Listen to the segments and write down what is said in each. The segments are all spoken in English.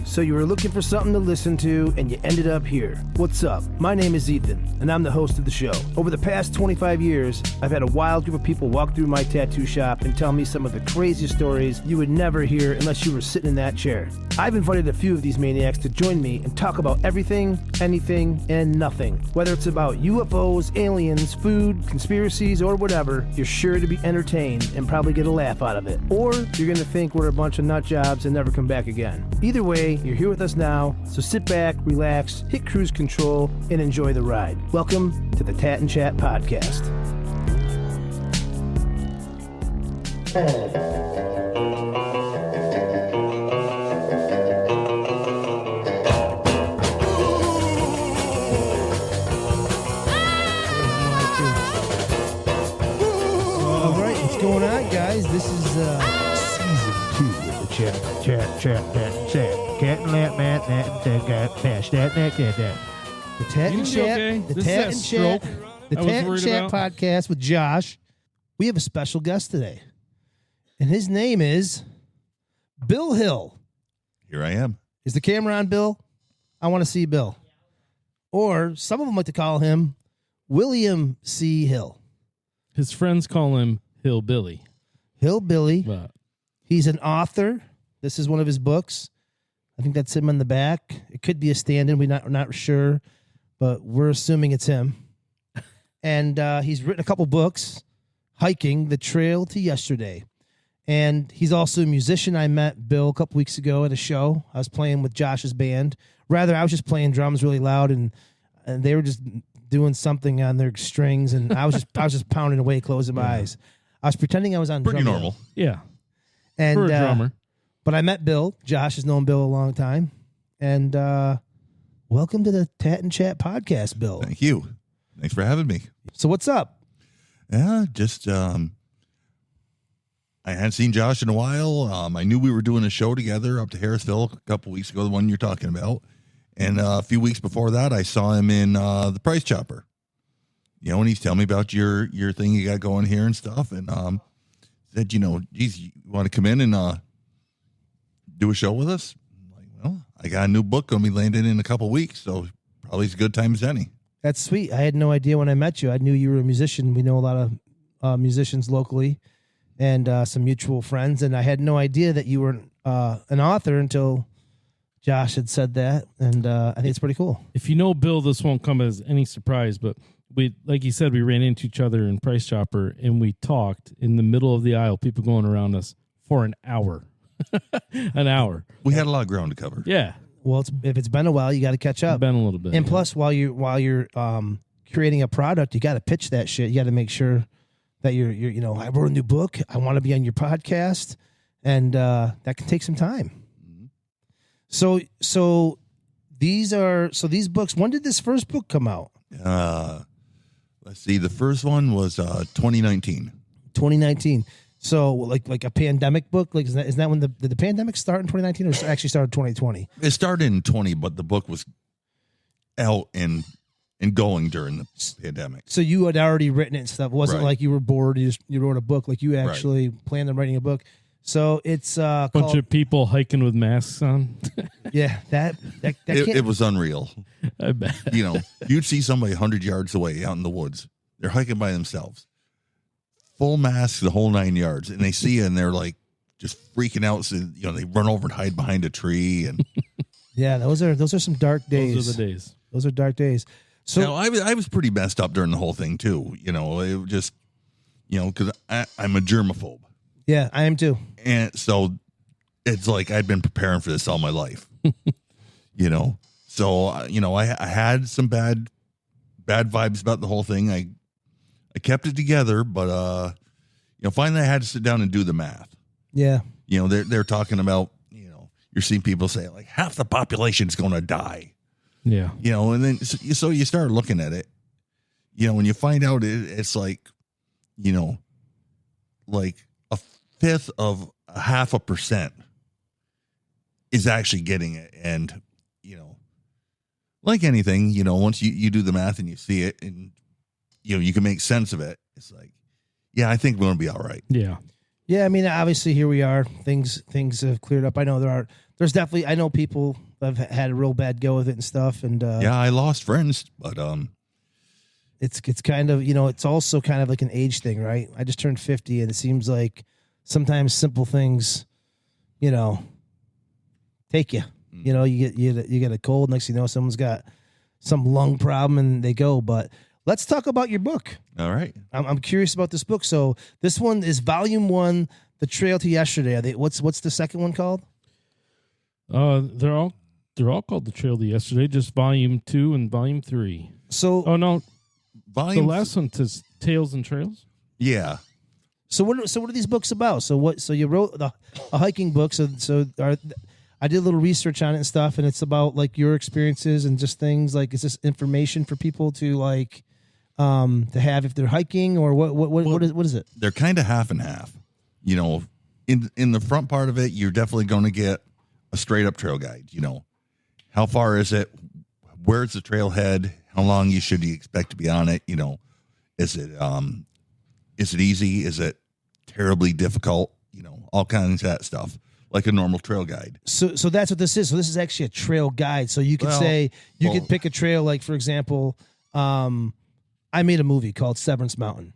So you were looking for something to listen to, and you ended up here. What's up? My name is Ethan, and I'm the host of the show. Over the past 25 years, I've had a wild group of people walk through my tattoo shop and tell me some of the craziest stories you would never hear unless you were sitting in that chair. I've invited a few of these maniacs to join me and talk about everything, anything, and nothing. Whether it's about UFOs, aliens, food, conspiracies, or whatever, you're sure to be entertained and probably get a laugh out of it. Or you're going to think we're a bunch of nut jobs and never come back again. Either way, you're here with us now, so sit back, relax, hit cruise control, and enjoy the ride. Welcome to the Tat and Chat Podcast. All right, what's going on, guys? This is season 2 of the Chat and Lat, Matt, Pash, that. The Tat and Chat, the Tat and Chat, the Tat and Chat podcast with Josh. We have a special guest today, and his name is Bill Hill. Here I am. Is the camera on, Bill? I want to see Bill. Or some of them like to call him William C. Hill. His friends call him Hillbilly. Hillbilly. But He's an author. This is one of his books. I think that's him on the back. It could be a stand-in. We're not sure, but we're assuming it's him. And he's written a couple books, Hiking the Trail to Yesterday. And he's also a musician. I met Bill a couple weeks ago at a show. I was playing with Josh's band. Rather, I was just playing drums really loud, and they were just doing something on their strings, and I was just pounding away, closing my eyes. I was pretending I was on Pretty drum normal. yeah, and for a drummer. But I met Bill. Josh has known Bill a long time. And welcome to the Tat and Chat podcast, Bill. Thank you. Thanks for having me. So what's up? Yeah, just I hadn't seen Josh in a while. I knew we were doing a show together up to Harrisville a couple weeks ago, the one you're talking about. And a few weeks before that, I saw him in the Price Chopper. You know, and he's telling me about your thing you got going here and stuff. And said, geez, you want to come in and do a show with us? I'm like, well, I got a new book going to be landing in a couple weeks, so probably as good time as any. That's sweet. I had no idea when I met you. I knew you were a musician. We know a lot of musicians locally and some mutual friends. And I had no idea that you were an author until Josh had said that. And I think it's pretty cool. If you know Bill, this won't come as any surprise, but we, like you said, we ran into each other in Price Chopper and we talked in the middle of the aisle, people going around us for an hour. An hour. We had a lot of ground to cover. Yeah. Well, if it's been a while, you got to catch up. Been a little bit. And yeah. plus, while you're creating a product, you got to pitch that shit. You got to make sure that you're I wrote a new book. I want to be on your podcast, and that can take some time. Mm-hmm. So these books. When did this first book come out? Let's see. The first one was 2019. 2019. So like a pandemic book. Like is that when did the pandemic start in 2019 or actually started 2020? It started in 20, but the book was out and going during the pandemic. So you had already written it and stuff. It wasn't Right. like you were bored. You wrote a book. Like you actually planned on writing a book. So it's Bunch called, of people hiking with masks on. yeah, that can't, It was unreal. I bet. You'd see somebody 100 yards away out in the woods. They're hiking by themselves. Full mask, the whole 9 yards. And they see you and they're like just freaking out. So, they run over and hide behind a tree. And yeah, those are some dark days. Those are the days. Those are dark days. So I was pretty messed up during the whole thing too. It just, because I'm a germaphobe. yeah, I am too. And so it's like I'd been preparing for this all my life. So, I had some bad vibes about the whole thing. I kept it together, but, finally I had to sit down and do the math. Yeah. They're talking about, you're seeing people say like half the population's going to die, Yeah. and then, so you start looking at it, when you find out it's like, like a fifth of 0.5% is actually getting it. And, like anything, once you do the math and you see it and, you can make sense of it. It's like, yeah, I think we're going to be all right. Yeah. Yeah, I mean, obviously here we are. Things have cleared up. I know there's definitely, I know people have had a real bad go with it and stuff. And Yeah, I lost friends, but it's kind of, it's also kind of like an age thing, right? I just turned 50 and it seems like sometimes simple things, take you. You get a cold. Next thing you know, someone's got some lung problem and they go. But let's talk about your book. all right. I'm curious about this book. So this one is Volume 1, The Trail to Yesterday. Are they, what's the second one called? They're all called The Trail to Yesterday. Just Volume 2 and Volume 3. So Oh no, Volume. the last one says Tales and Trails. Yeah. So what are these books about? So you wrote a hiking book. I did a little research on it and stuff, and it's about like your experiences and just things like, is this information for people to like to have if they're hiking, or what is it? They're kind of half and half. In the front part of it, you're definitely going to get a straight up trail guide. How far is it? Where's the trailhead? How long should you expect to be on it? Is it easy? Is it terribly difficult? All kinds of that stuff, like a normal trail guide. So that's what this is. So this is actually a trail guide. So you could could pick a trail, like for example, I made a movie called Severance Mountain.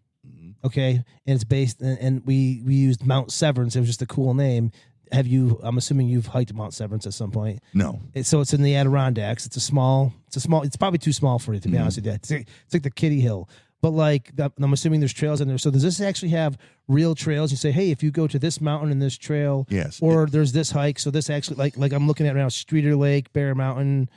Okay, and it's based, and we used Mount Severance. It was just a cool name. I'm assuming you've hiked Mount Severance at some point. No. So it's in the Adirondacks. It's probably too small for you, to be honest with you. It's like the Kitty Hill. But I'm assuming there's trails in there. So does this actually have real trails? You say, hey, if you go to this mountain and this trail, Yes. or there's this hike. So this actually, like I'm looking at right now, Streeter Lake, Bear Mountain,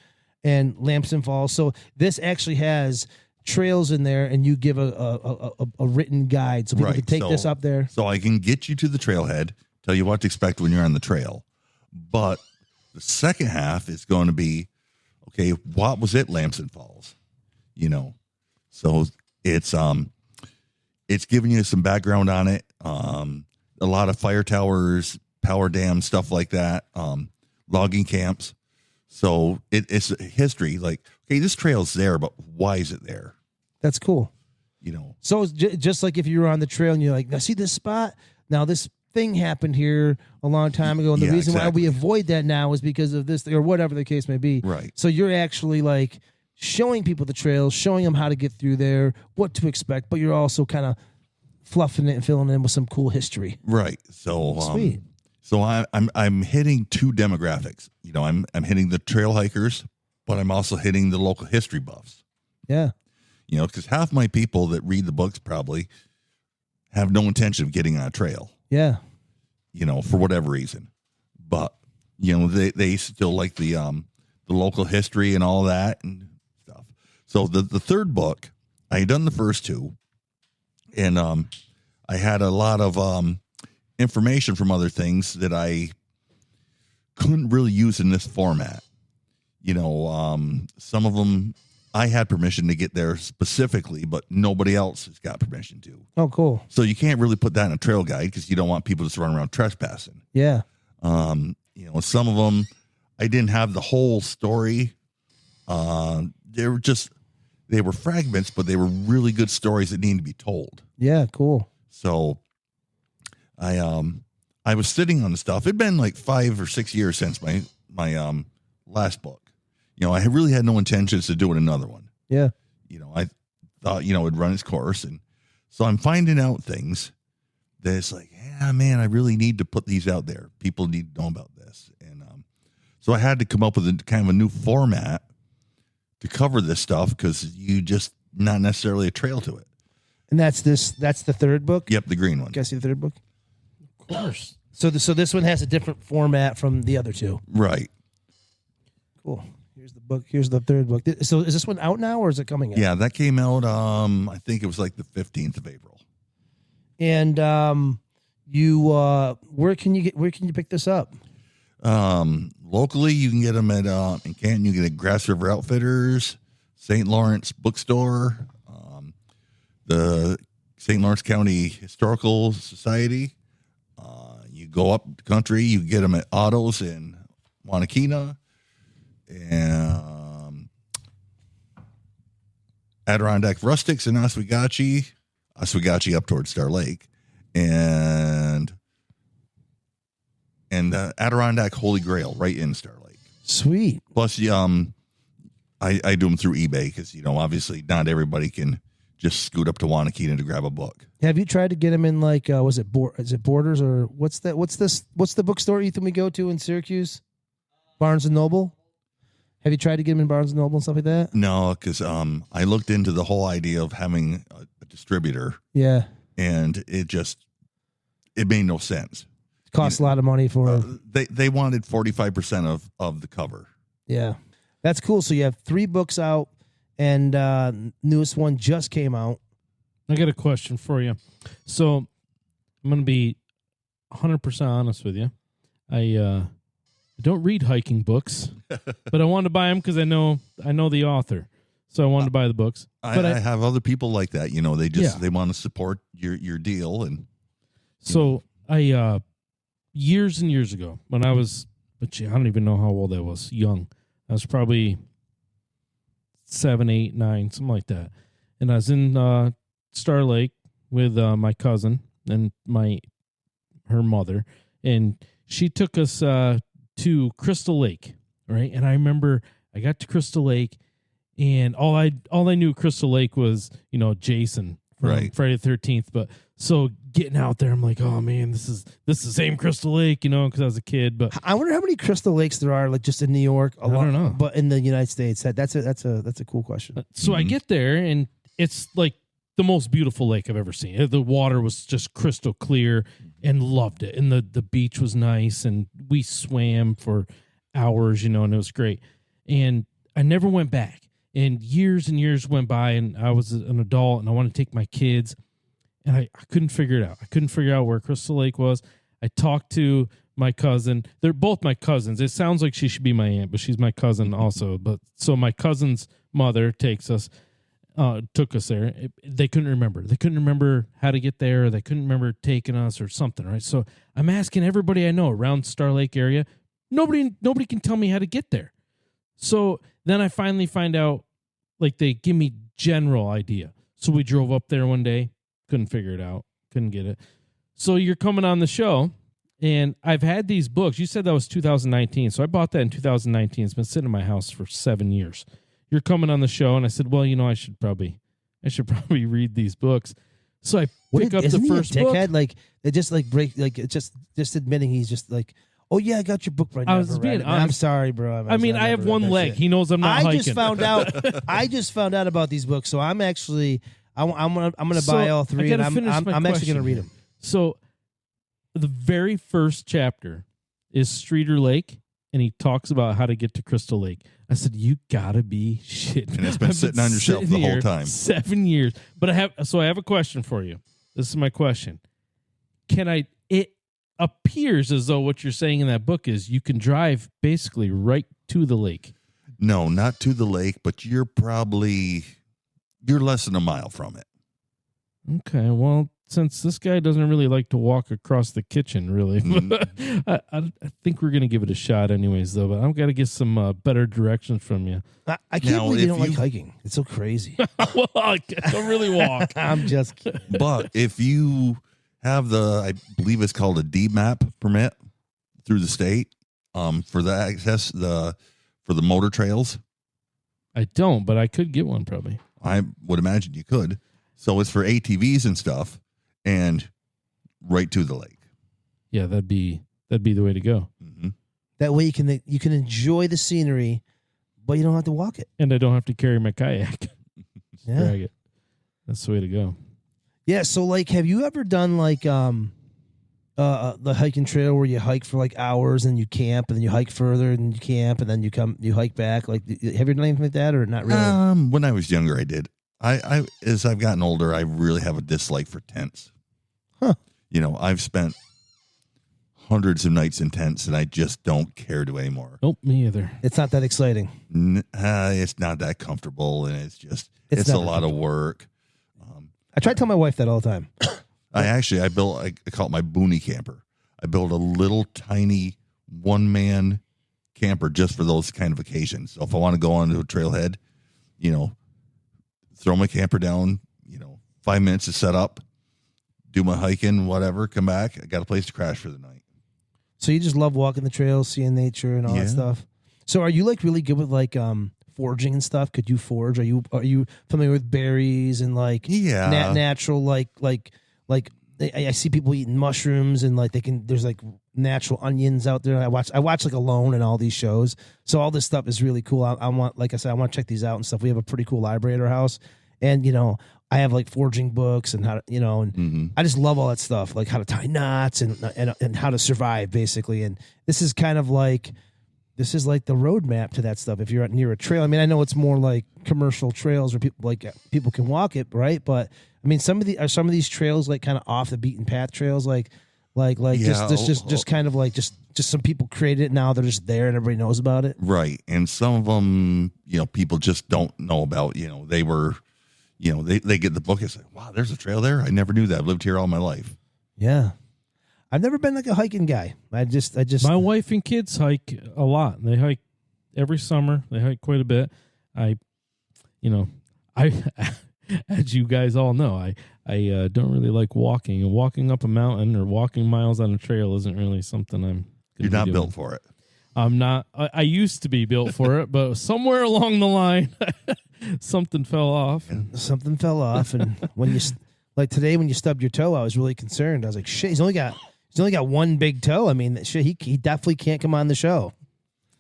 and Lamson Falls. So this actually has trails in there, and you give a written guide so people can take this up there. So I can get you to the trailhead, tell you what to expect when you're on the trail. But the second half is going to be, okay, what was it, Lamson Falls? So it's giving you some background on it. A lot of fire towers, power dams, stuff like that. Logging camps. So it's history. Like, okay, this trail's there, but why is it there? That's cool. So it's just like if you were on the trail and you're like, now see this spot? Now this thing happened here a long time ago, and the reason why we avoid that now is because of this, or whatever the case may be. Right. So you're actually like showing people the trails, showing them how to get through there, what to expect, but you're also kind of fluffing it and filling it in with some cool history. Right. So Sweet. So I'm hitting two demographics. I'm hitting the trail hikers, but I'm also hitting the local history buffs. Yeah. Because half my people that read the books probably have no intention of getting on a trail. Yeah. For whatever reason. But they still like the local history and all that and stuff. So the third book, I had done the first two, and I had a lot of information from other things that I couldn't really use in this format. Some of them I had permission to get there specifically, but nobody else has got permission to. Oh, cool. So you can't really put that in a trail guide because you don't want people just running around trespassing. Yeah. Some of them I didn't have the whole story. They were fragments, but they were really good stories that needed to be told. Yeah, cool. So I was sitting on the stuff. It'd been like 5 or 6 years since my last book. I really had no intentions of doing another one. Yeah. I thought, it'd run its course. And so I'm finding out things that it's like, yeah, man, I really need to put these out there. People need to know about this. And so I had to come up with a kind of a new format to cover this stuff because you just not necessarily a trail to it. And that's the third book? Yep, the green one. Can I see the third book? Of course. So this one has a different format from the other two. Right. Cool. Here's the book. Here's the third book. So is this one out now, or is it coming out? Yeah, that came out. I think it was like the 15th of April. And where can you pick this up? Locally, you can get them at in Canton. You can get at Grass River Outfitters, St. Lawrence Bookstore, the St. Lawrence County Historical Society. You go up the country, you get them at Otto's in Wanakina, and Adirondack Rustics in Oswegatchie up towards Star Lake, and and the Adirondack Holy Grail right in Star Lake. Sweet. Plus, I do them through eBay because, obviously not everybody can just scoot up to Wanakita to grab a book. Have you tried to get them in like, is it Borders or what's that? What's the bookstore, Ethan, we go to in Syracuse? Barnes & Noble? Have you tried to get them in Barnes & Noble and stuff like that? No, because I looked into the whole idea of having a distributor. Yeah. And it made no sense. It costs a lot of money for they wanted 45% of the cover. Yeah. That's cool. So you have 3 books out, and newest one just came out. I got a question for you. So I'm going to be 100% honest with you. I don't read hiking books, but I wanted to buy them because I know the author. So I wanted to buy the books. But I have other people like that. They want to support your deal. And so I years and years ago when I was, I don't even know how old I was, young. I was probably 7, 8, 9, something like that. And I was in Star Lake with my cousin and her mother, and she took us to Crystal Lake, right? And I remember I got to Crystal Lake, and all I knew Crystal Lake was, Jason from right. Friday the 13th. But so getting out there, I'm like, oh man, this is the same Crystal Lake, because I was a kid. But I wonder how many Crystal Lakes there are, like just in New York. I don't know, but in the United States, that's a cool question. So I get there, and it's like the most beautiful lake I've ever seen. The water was just crystal clear, and loved it. And the beach was nice, and we swam for hours, and it was great. And I never went back. And years went by, and I was an adult, and I wanted to take my kids, and I couldn't figure it out. I couldn't figure out where Crystal Lake was. I talked to my cousin. They're both my cousins. It sounds like she should be my aunt, but she's my cousin also. But so my cousin's mother took us there. They couldn't remember. They couldn't remember how to get there. Or they couldn't remember taking us or something, right? So I'm asking everybody I know around Star Lake area. Nobody can tell me how to get there. So then I finally find out, like, they give me general idea. So we drove up there one day, couldn't figure it out, couldn't get it. So you're coming on the show, and I've had these books. You said that was 2019, so I bought that in 2019. It's been sitting in my house for 7 years. You're coming on the show, and I said, well, I should probably read these books. So I pick up the first book. Dickhead? Like, it just like break, like it's just admitting he's just like, oh yeah, I got your book right now. I was being honest. I'm sorry, bro. I have one leg. He knows I'm not hiking. I just found out about these books, so I'm actually I'm gonna buy all 3, and I'm actually gonna read them. So the very first chapter is Streeter Lake, and he talks about how to get to Crystal Lake. I said, you gotta be shitting. And it's been sitting on your shelf the whole time. 7 years. But I have a question for you. This is my question. It appears as though what you're saying in that book is you can drive basically right to the lake. No, not to the lake, but you're less than a mile from it. Okay, well, since this guy doesn't really like to walk across the kitchen, really, I think we're going to give it a shot anyways, though. But I've got to get some better directions from you. I can't believe you don't like hiking. It's so crazy. Well, I don't really walk. I'm just kidding. But if you have I believe it's called a DMAP permit through the state for the access, for the motor trails. I don't, but I could get one probably. I would imagine you could. So it's for ATVs and stuff, and right to the lake. Yeah, that'd be the way to go. Mm-hmm. That way you can enjoy the scenery, but you don't have to walk it, and I don't have to carry my kayak. Yeah. Drag it. That's the way to go. Yeah. So, like, have you ever done like the hiking trail where you hike for like hours and you camp, and then you hike further and you camp, and then you hike back? Like, have you done anything like that, or not really? When I was younger, I did. I as I've gotten older, I really have a dislike for tents. Huh. I've spent hundreds of nights in tents, and I just don't care to anymore. Nope, me either. It's not that exciting. It's not that comfortable, and it's a lot of work. I try to tell my wife that all the time. I call it my boonie camper. I built a little tiny one-man camper just for those kind of occasions. So if I want to go onto a trailhead, throw my camper down, 5 minutes to set up, do my hiking, whatever, come back. I got a place to crash for the night. So you just love walking the trails, seeing nature and all that stuff. So are you like really good with like foraging and stuff? Could you forage? Are you familiar with berries and like natural like I see people eating mushrooms and like there's like natural onions out there. I watch like Alone and all these shows. So all this stuff is really cool. I want, like I said, I want to check these out and stuff. We have a pretty cool library at our house, and I have like foraging books and how to, and I just love all that stuff, like how to tie knots and how to survive basically. And this is kind of like, this is like the roadmap to that stuff. If you're near a trail, I mean, I know it's more like commercial trails where people can walk it, right? But I mean, some of these trails like kind of off the beaten path trails, just kind of like just some people created it. Now they're just there and everybody knows about it, right? And some of them, people just don't know about. They were, they get the book and say, "Wow, there's a trail there. I never knew that. I've lived here all my life." Yeah. I've never been like a hiking guy. I just. My wife and kids hike a lot. They hike every summer. They hike quite a bit. I, as you guys all know, I don't really like walking. And walking up a mountain or walking miles on a trail isn't really something I'm. You're not built for it. I'm not. I used to be built for it, but somewhere along the line, something fell off. Something fell off, and when you like today when you stubbed your toe, I was really concerned. I was like, "Shit, he's only got one big toe." I mean, shit, he definitely can't come on the show.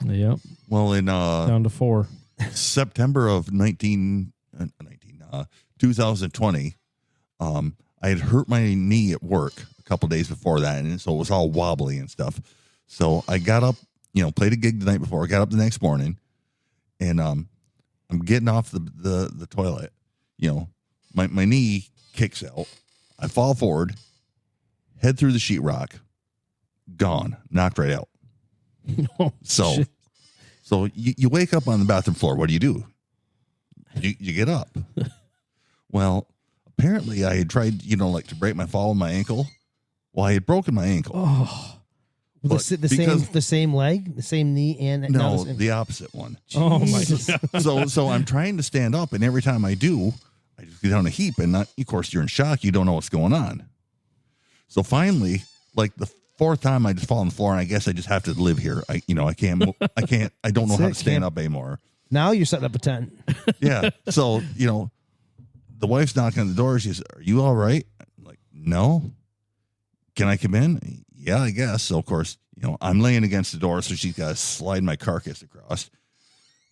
Yep. Well, in down to 4 September of 2020, I had hurt my knee at work a couple days before that, and so it was all wobbly and stuff. So I got up, played a gig the night before. I got up the next morning, and I'm getting off the toilet. My knee kicks out. I fall forward, head through the sheetrock, gone, knocked right out. Oh, so you wake up on the bathroom floor. What do? You get up. Well, apparently I had tried, to break my fall with my ankle. Well, I had broken my ankle. Oh, the same leg, the same knee, and no, the opposite one. Oh my God. So I'm trying to stand up, and every time I do, I just get on a heap, and of course you're in shock. You don't know what's going on. So finally, like the fourth time, I just fall on the floor, and I guess I just have to live here. I can't move. I don't know how to stand up anymore. Now you're setting up a tent. Yeah. So, the wife's knocking on the door. She says, "Are you all right?" I'm like, "No." "Can I come in?" "Yeah, I guess." So, of course, I'm laying against the door, so she's got to slide my carcass across.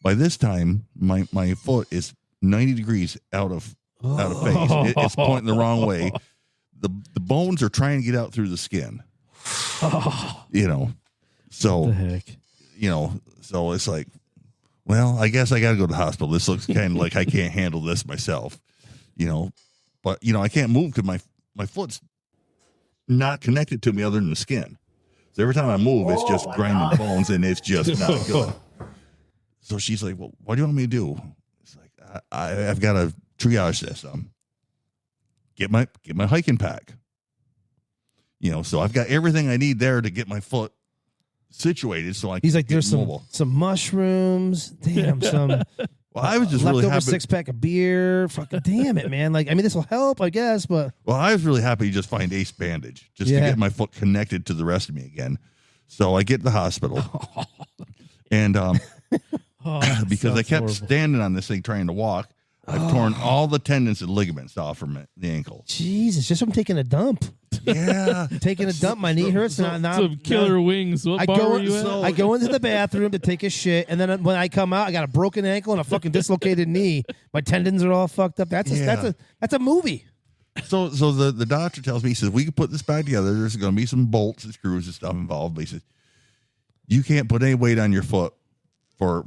By this time, my foot is 90 degrees out of phase. It's pointing the wrong way. The bones are trying to get out through the skin. So, what the heck? So it's like, well, I guess I got to go to the hospital. This looks kind of like I can't handle this myself, but I can't move because my foot's not connected to me other than the skin. So every time I move, it's just grinding bones, and it's just not good. So she's like, "Well, what do you want me to do?" It's like, I've got to triage this. Get my hiking pack. So I've got everything I need there to get my foot situated. So he's like, "There's some mushrooms, damn, some." Well, I was just leftover really happy. 6-pack of beer. Fucking damn it, man! Like, I mean, this will help, I guess, but well, I was really happy to just find Ace Bandage just to get my foot connected to the rest of me again. So I get to the hospital, and because I kept standing on this thing trying to walk, I've torn all the tendons and ligaments off from the ankle. Jesus, just from taking a dump. Yeah, taking a dump. My knee hurts. Some killer wings. What bar were you at? I go into the bathroom to take a shit, and then when I come out, I got a broken ankle and a fucking dislocated knee. My tendons are all fucked up. That's a movie. So the doctor tells me, he says, "We can put this back together. There's going to be some bolts and screws and stuff involved." But he says, "You can't put any weight on your foot for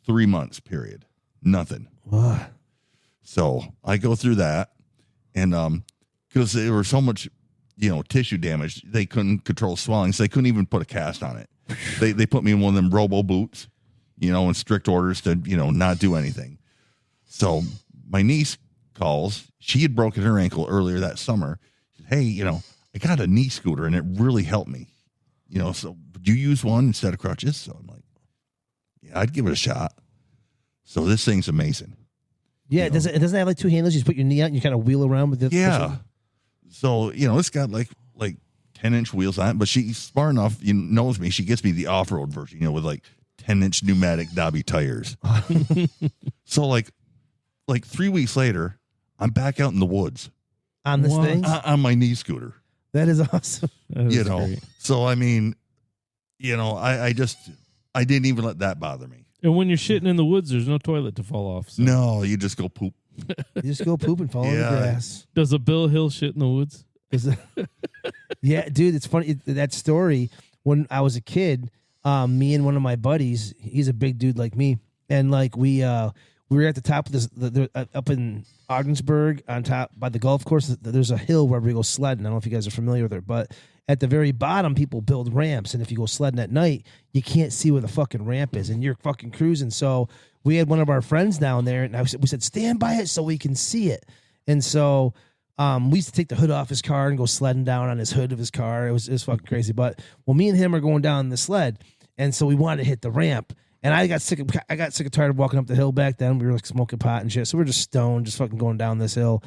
3 months. Period. Nothing." What? So I go through that, and because there was so much, tissue damage, they couldn't control swelling, so they couldn't even put a cast on it. They put me in one of them robo boots, in strict orders to not do anything. So my niece calls. She had broken her ankle earlier that summer. She said, "Hey, I got a knee scooter, and it really helped me. So would you use one instead of crutches?" So I'm like, "Yeah, I'd give it a shot." So this thing's amazing. Yeah, it doesn't have like two handles. You just put your knee out and you kind of wheel around with it. Yeah. So, it's got like 10-inch wheels on it, but she's smart enough, knows me. She gets me the off-road version, with like 10-inch pneumatic Dobby tires. So like 3 weeks later, I'm back out in the woods On this What? thing? on my knee scooter. That is awesome. That is great. So I mean, I didn't even let that bother me. And when you're shitting in the woods, there's no toilet to fall off. So. No, you just go poop. You just go poop and follow the Yeah. grass. Does a Bill Hill shit in the woods? Yeah, dude, it's funny. That story, when I was a kid, me and one of my buddies, he's a big dude like me, and like we were at the top of this up in Ogdensburg on top by the golf course. There's a hill where we go sledding. I don't know if you guys are familiar with it, but at the very bottom, people build ramps, and if you go sledding at night, you can't see where the fucking ramp is, and you're fucking cruising. So we had one of our friends down there, and we said, stand by it so we can see it. And so we used to take the hood off his car and go sledding down on his hood of his car. It was fucking crazy. But me and him are going down the sled, and so we wanted to hit the ramp. And I got sick and tired of walking up the hill back then. We were like smoking pot and shit, so we were just stoned, just fucking going down this hill.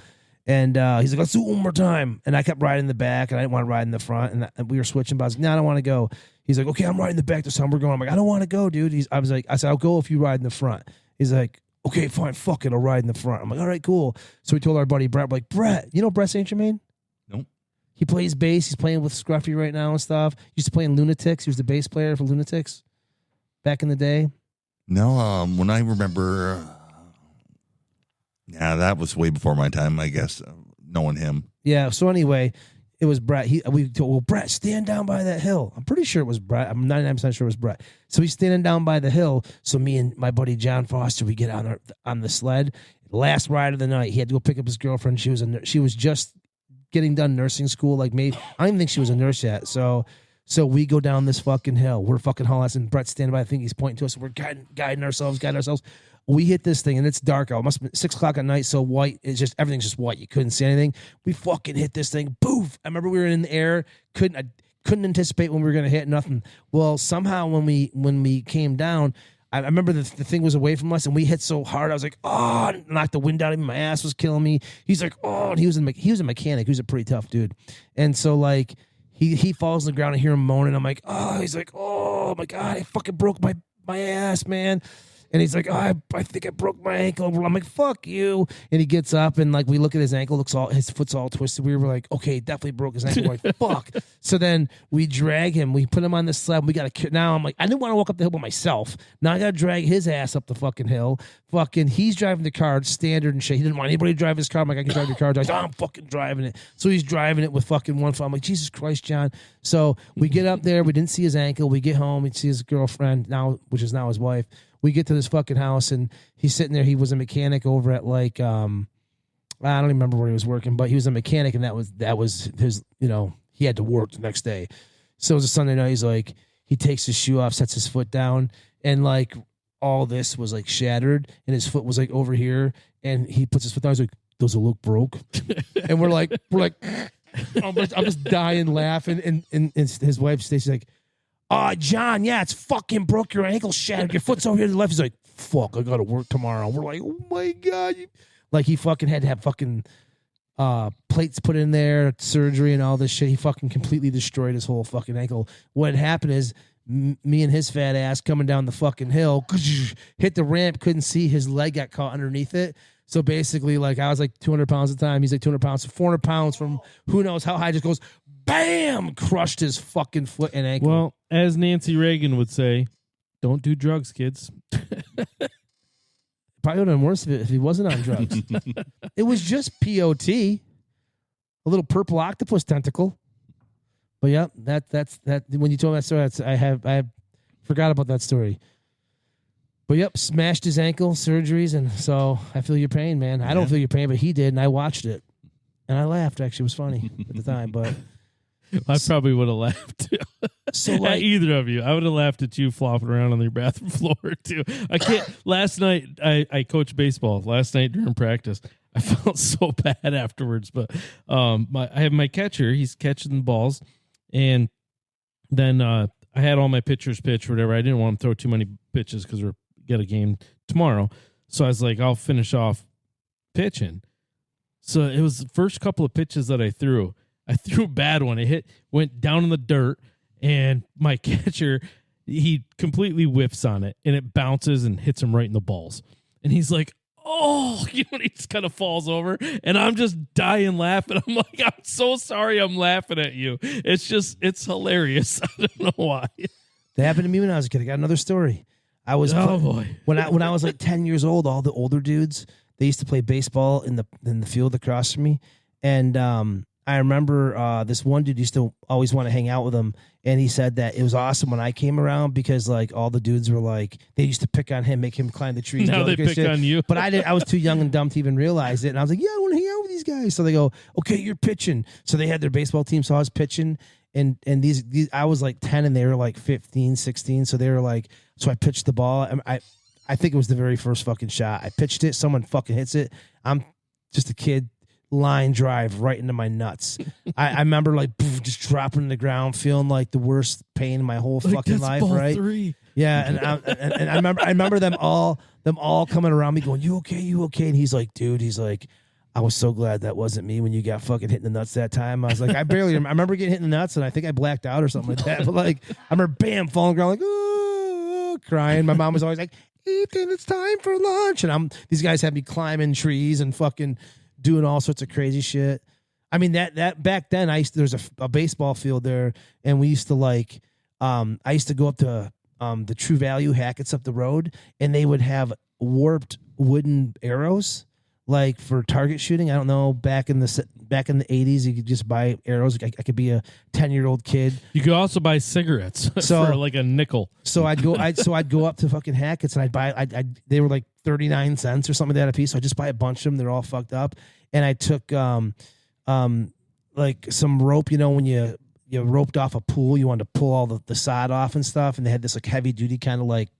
And he's like, let's do it one more time. And I kept riding in the back, and I didn't want to ride in the front. And we were switching, but I was like, no, I don't want to go. He's like, okay, I'm riding the back this time. We're going. I'm like, I don't want to go, dude. I said, I'll go if you ride in the front. He's like, okay, fine, fuck it, I'll ride in the front. I'm like, all right, cool. So we told our buddy Brett, we're like, Brett, you know Brett St. Germain? Nope. He plays bass. He's playing with Scruffy right now and stuff. He used to play in Lunatics. He was the bass player for Lunatics back in the day. No, when I remember, that was way before my time, I guess, knowing him. Yeah, so anyway, it was Brett. We told, well, Brett, stand down by that hill. I'm pretty sure it was Brett. I'm 99% sure it was Brett. So he's standing down by the hill. So me and my buddy John Foster, we get on the sled. Last ride of the night, he had to go pick up his girlfriend. She was just getting done nursing school. Like me, I don't even think she was a nurse yet. So we go down this fucking hill. We're fucking hauling ass, and Brett's standing by. I think he's pointing to us. We're guiding ourselves. We hit this thing, and it's dark out. It must have been 6 o'clock at night, so white. It's just, everything's just white. You couldn't see anything. We fucking hit this thing. Poof. I remember we were in the air. I couldn't anticipate when we were going to hit nothing. Well, somehow when we came down, I remember the thing was away from us, and we hit so hard. I was like, oh, knocked the wind out of me. My ass was killing me. He's like, oh, and he was a mechanic. He was a pretty tough dude. And so, like, he falls on the ground. I hear him moaning. I'm like, oh, he's like, oh my God, I fucking broke my ass, man. And he's like, oh, I think I broke my ankle. I'm like, fuck you. And he gets up, and like we look at his ankle, his foot's all twisted. We were like, okay, definitely broke his ankle. We're like, fuck. So then we drag him. We put him on the sled. Now I'm like, I didn't want to walk up the hill by myself. Now I got to drag his ass up the fucking hill. Fucking, he's driving the car, standard and shit. He didn't want anybody to drive his car. I'm like, I can drive your car. He's like, oh, I'm fucking driving it. So he's driving it with fucking one foot. I'm like, Jesus Christ, John. So we get up there. We didn't see his ankle. We get home. We see his girlfriend now, which is now his wife. We get to this fucking house, and he's sitting there. He was a mechanic over at like I don't even remember where he was working, but he was a mechanic, and that was his. He had to work the next day. So it was a Sunday night. He's like, he takes his shoe off, sets his foot down, and like all this was like shattered, and his foot was like over here, and he puts his foot down. He's like, does it look broke? And we're like, I'm just dying laughing, and his wife Stacy's like, John, yeah, it's fucking broke. Your ankle shattered. Your foot's over here to the left. He's like, fuck, I got to work tomorrow. We're like, oh my God. Like, he fucking had to have fucking plates put in there, surgery and all this shit. He fucking completely destroyed his whole fucking ankle. What happened is me and his fat ass coming down the fucking hill, hit the ramp, couldn't see. His leg got caught underneath it. So basically, like, I was like 200 pounds at the time. He's like 200 pounds. So 400 pounds from who knows how high, just goes, bam, crushed his fucking foot and ankle. Well, as Nancy Reagan would say, don't do drugs, kids. Probably would have been worse if he wasn't on drugs. It was just POT, a little purple octopus tentacle. But yeah, that's that. When you told me that story, I forgot about that story. But yep, smashed his ankle, surgeries, and so I feel your pain, man. I don't feel your pain, but he did, and I watched it, and I laughed. Actually, it was funny at the time, but I probably would have laughed too. So like, at either of you, I would have laughed at you flopping around on your bathroom floor too. I can't. Last night, I coached baseball. Last night during practice, I felt so bad afterwards. But I have my catcher. He's catching the balls, and then I had all my pitchers pitch or whatever. I didn't want to throw too many pitches because we're got a game tomorrow. So I was like, I'll finish off pitching. So it was the first couple of pitches that I threw. I threw a bad one. It went down in the dirt, and my catcher, he completely whiffs on it, and it bounces and hits him right in the balls. And he's like, oh, he just kind of falls over, and I'm just dying laughing. I'm like, I'm so sorry I'm laughing at you. It's hilarious. I don't know why. That happened to me when I was a kid. I got another story. I was boy. when I was like 10 years old, all the older dudes, they used to play baseball in the field across from me. And I remember this one dude used to always want to hang out with him, and he said that it was awesome when I came around because like all the dudes were like, they used to pick on him, make him climb the trees. Now they pick on you. But I was too young and dumb to even realize it. And I was like, yeah, I want to hang out with these guys. So they go, okay, you're pitching. So they had their baseball team, so I was pitching. And these I was like 10 and they were like 15, 16. So they were like, so I pitched the ball. I think it was the very first fucking shot. I pitched it. Someone fucking hits it. I'm just a kid. Line drive right into my nuts. I remember like just dropping to the ground, feeling like the worst pain in my whole fucking life. Right? 3. Yeah, and I remember them all coming around me going, "You okay? You okay?" And he's like, "Dude," he's like, "I was so glad that wasn't me when you got fucking hit in the nuts that time." I was like, I remember getting hit in the nuts, and I think I blacked out or something like that. But like, I remember bam falling on the ground like, oh, crying. My mom was always like, "Ethan, it's time for lunch," and these guys had me climbing trees and fucking doing all sorts of crazy shit. I mean, that back then, there's a baseball field there, and we used to like, I used to go up to the True Value Hackett's up the road, and they would have warped wooden arrows, like for target shooting. I don't know, back in the 80s, you could just buy arrows. I could be a 10-year-old kid. You could also buy cigarettes for like a nickel. So I'd go up to fucking Hackett's, and I'd buy. They were like 39 cents or something like that a piece. So I just buy a bunch of them. They're all fucked up. And I took like some rope, you know, when you roped off a pool, you wanted to pull all the sod off and stuff, and they had this like heavy duty kind of like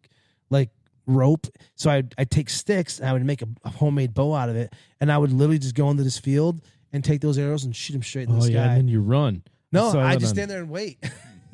rope. So I'd take sticks and I would make a homemade bow out of it, and I would literally just go into this field and take those arrows and shoot them straight in the sky. Yeah, and then you run. No, I just stand there and wait.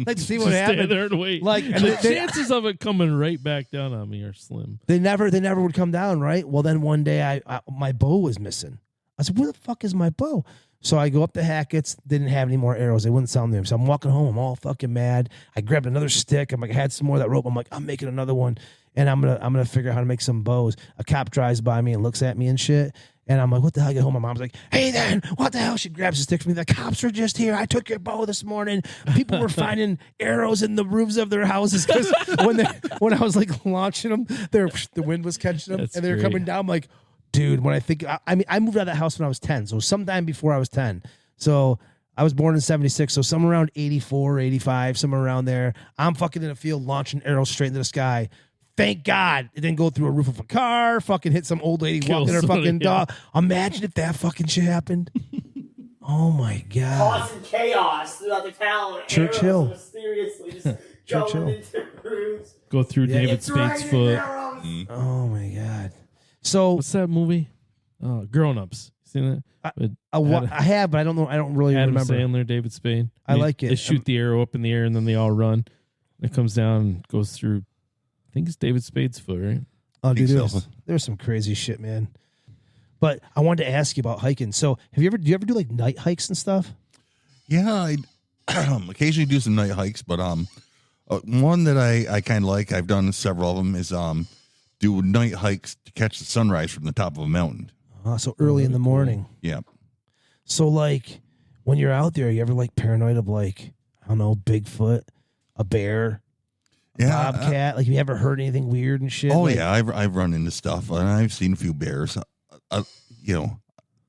Like to see what happens. Stand there and wait. Like the chances of it coming right back down on me are slim. They never would come down, right? Well, then one day my bow was missing. I said, "Where the fuck is my bow?" So I go up to Hackett's. They didn't have any more arrows. They wouldn't sell them. So I'm walking home. I'm all fucking mad. I grabbed another stick. I'm like, I had some more of that rope. I'm like, I'm making another one, and I'm gonna figure out how to make some bows. A cop drives by me and looks at me and shit. And I'm like, what the hell? I get home. My mom's like, hey, then, what the hell? She grabs a stick from me. The cops were just here. I took your bow this morning. People were finding arrows in the roofs of their houses because when I was like launching them, the wind was catching them. That's and they were great. coming down. I'm like, dude, when I moved out of that house when I was 10. So sometime before I was 10. So I was born in 76. So somewhere around 84, 85, somewhere around there. I'm fucking in a field launching arrows straight into the sky. Thank God it didn't go through a roof of a car, fucking hit some old lady walking her fucking dog. Imagine if that fucking shit happened. Oh my God. Causing chaos throughout the town. Churchill. Arrows mysteriously just Churchill. going into rooms. Go through David It's Spade's raining foot. arrows. Oh my God. So What's that movie? Grown Ups. Seen that? With I have, but I don't know. I don't really Adam remember. Sandler, David Spade. I like it. They shoot the arrow up in the air and then they all run. It comes down and goes through. I think it's David Spade's foot, right? Oh, dude, Think so. there's some crazy shit, man. But I wanted to ask you about hiking. So, do you ever do like night hikes and stuff? Yeah, I occasionally do some night hikes, but one that I kind of like, I've done several of them, is do night hikes to catch the sunrise from the top of a mountain. So early in the morning. Yeah. So, like, when you're out there, you ever like paranoid of like, I don't know, Bigfoot, a bear, a bobcat? Like, have you ever heard anything weird and shit? Oh Like, yeah, I've run into stuff, and I've seen a few bears. You know,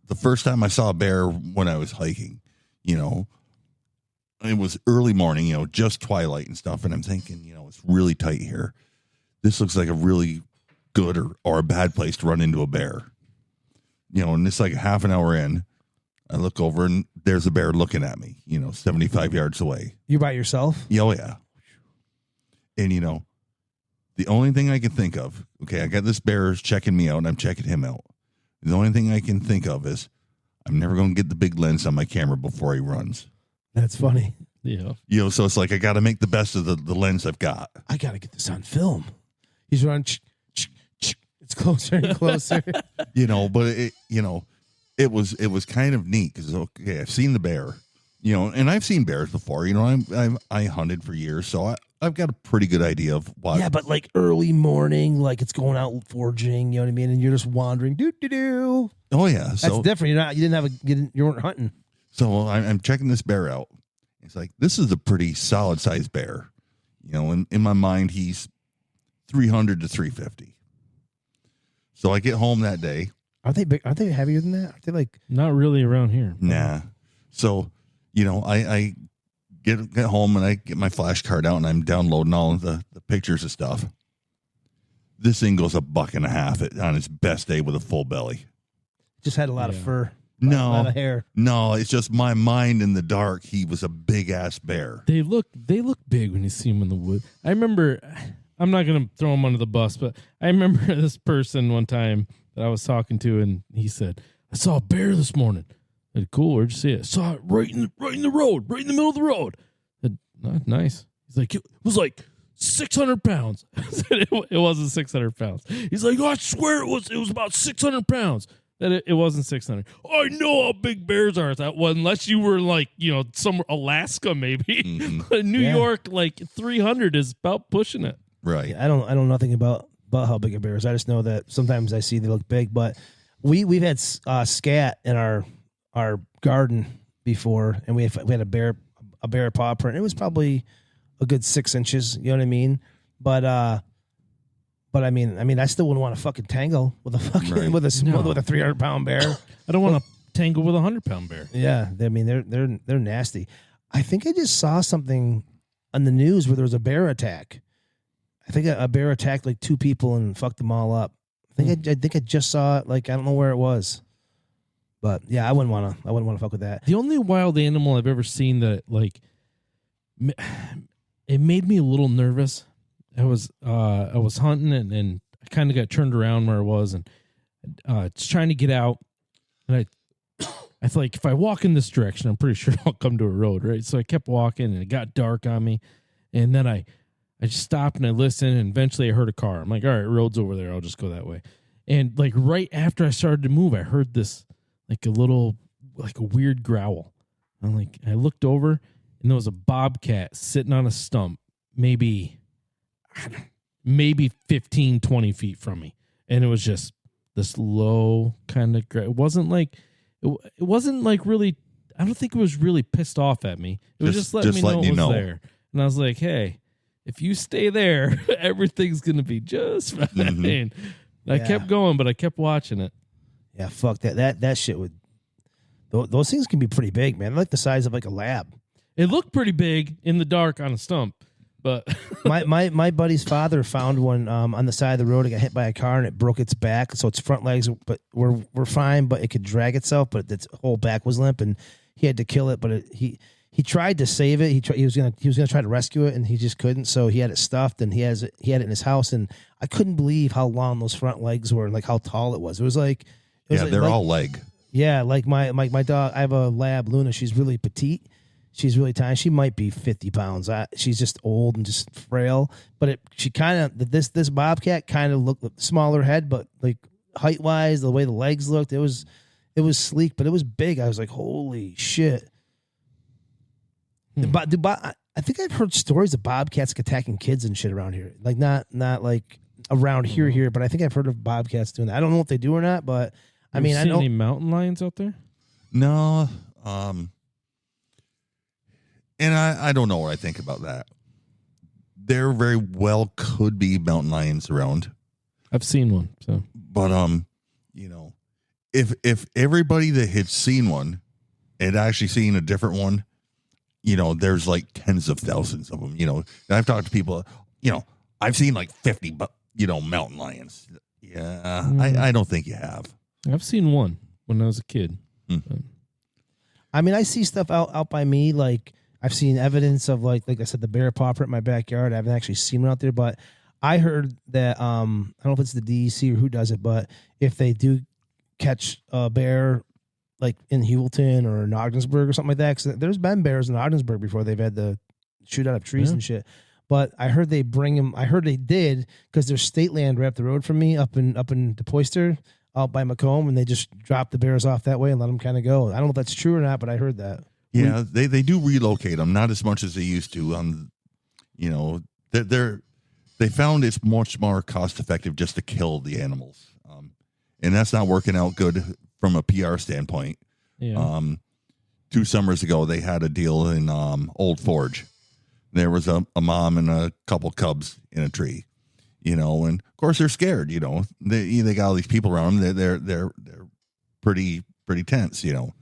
the first time I saw a bear when I was hiking, you know, it was early morning, you know, just twilight and stuff, and I'm thinking, you know, it's really tight here. This looks like a really good or a bad place to run into a bear. You know, and it's like a half an hour in, I look over and there's a bear looking at me, you know, 75 yards away. You by yourself? Yeah, oh yeah. And, you know, the only thing I can think of, okay, I got this bear checking me out and I'm checking him out. The only thing I can think of is I'm never going to get the big lens on my camera before he runs. That's funny. Yeah. You know, so it's like I got to make the best of the lens I've got. I got to get this on film. He's running. It's closer and closer. You know, but it was kind of neat because, okay, I've seen the bear. You know, and I've seen bears before. You know, I hunted for years, so I've got a pretty good idea of what. Yeah, but like early morning, like it's going out foraging. You know what I mean? And you're just wandering. Do. Oh yeah, That's so different. You weren't hunting. so I'm checking this bear out. It's like, this is a pretty solid sized bear. You know, in my mind, he's 300 to 350. So I get home that day. Are they big? Aren't they heavier than that? Are they like? Not really around here. Nah. So, you know, I get home and I get my flash card out and I'm downloading all of the pictures and stuff. This thing goes $1.50 on its best day with a full belly. Just had a lot of fur. A No, lot of hair. no, it's just my mind in the dark. He was a big ass bear. They look big when you see them in the wood. I remember, I'm not going to throw them under the bus, but I remember this person one time that I was talking to, and he said, I saw a bear this morning. I said, cool, where'd you see it? I saw it right in the road, right in the middle of the road. I said, nice. He's like, it was like 600 pounds. I said, it wasn't 600 pounds. He's like, oh, I swear it was about 600 pounds. That it wasn't 600. I know how big bears are. That one, unless you were like, you know, somewhere Alaska maybe. Mm-hmm. New York, like 300 is about pushing it. Right. Yeah, I don't know nothing about how big a bear is. I just know that sometimes I see they look big. But we've had scat in our garden before, and we had a bear paw print. It was probably a good 6 inches. You know what I mean? But I mean, I still wouldn't want to fucking tangle with a fucking Right. with a 300-pound bear. I don't want to tangle with a 100-pound bear. Yeah, I mean they're nasty. I think I just saw something on the news where there was a bear attack. I think a bear attacked like 2 people and fucked them all up. I think I just saw it. Like I don't know where it was, but yeah, I wouldn't want to fuck with that. The only wild animal I've ever seen that like it made me a little nervous. I was hunting and I kind of got turned around where I was and it's trying to get out, and I thought, like, if I walk in this direction, I'm pretty sure I'll come to a road, right? So I kept walking and it got dark on me, and then I just stopped and I listened, and eventually I heard a car. I'm like, all right, road's over there. I'll just go that way. And like right after I started to move, I heard this like a weird growl. I'm like, I looked over and there was a bobcat sitting on a stump, maybe 15, 20 feet from me. And it was just this low kind of, it wasn't like really, I don't think it was really pissed off at me. It was just letting me know it was there. And I was like, hey, if you stay there, everything's going to be just fine. Mm-hmm. I kept going, but I kept watching it. Yeah, fuck that. That shit would, those things can be pretty big, man. They're like the size of like a lab. It looked pretty big in the dark on a stump. But my buddy's father found one on the side of the road. It got hit by a car and it broke its back. So its front legs were fine, but it could drag itself. But its whole back was limp, and he had to kill it. But he tried to save it. He was gonna try to rescue it, and he just couldn't. So he had it stuffed, and he had it in his house. And I couldn't believe how long those front legs were, and like how tall it was. It was like they're all leg. Yeah, like my dog. I have a lab, Luna. She's really petite. She's really tiny. She might be 50 pounds. She's just old and just frail. But she kind of, this bobcat kind of looked smaller head, but like height wise, the way the legs looked, it was sleek, but it was big. I was like, holy shit. I think I've heard stories of bobcats attacking kids and shit around here. Like not like around here, but I think I've heard of bobcats doing that. I don't know if they do or not, but I mean, I know. Any mountain lions out there? No. And I don't know what I think about that. There very well could be mountain lions around. I've seen one. So, but you know, if everybody that had seen one had actually seen a different one, you know, there's like tens of thousands of them. You know, and I've talked to people. You know, I've seen like 50, mountain lions. Yeah, I don't think you have. I've seen one when I was a kid. I mean, I see stuff out by me, like. I've seen evidence of like I said, the bear paw print in my backyard. I haven't actually seen one out there, but I heard that I don't know if it's the DEC or who does it, but if they do catch a bear like in Hewlton or in Ogdensburg or something like that, because there's been bears in Ogdensburg before they've had to shoot out of trees and shit. But I heard they bring them. I heard they did because there's state land right up the road from me, up in DePoyster, out by Macomb, and they just drop the bears off that way and let them kind of go. I don't know if that's true or not, but I heard that. Yeah, they do relocate them, not as much as they used to. You know, they found it's much more cost effective just to kill the animals, and that's not working out good from a PR standpoint. Yeah. 2 summers ago, they had a deal in Old Forge. There was a mom and a couple cubs in a tree, you know, and of course they're scared. You know, they got all these people around them. They're pretty tense, you know.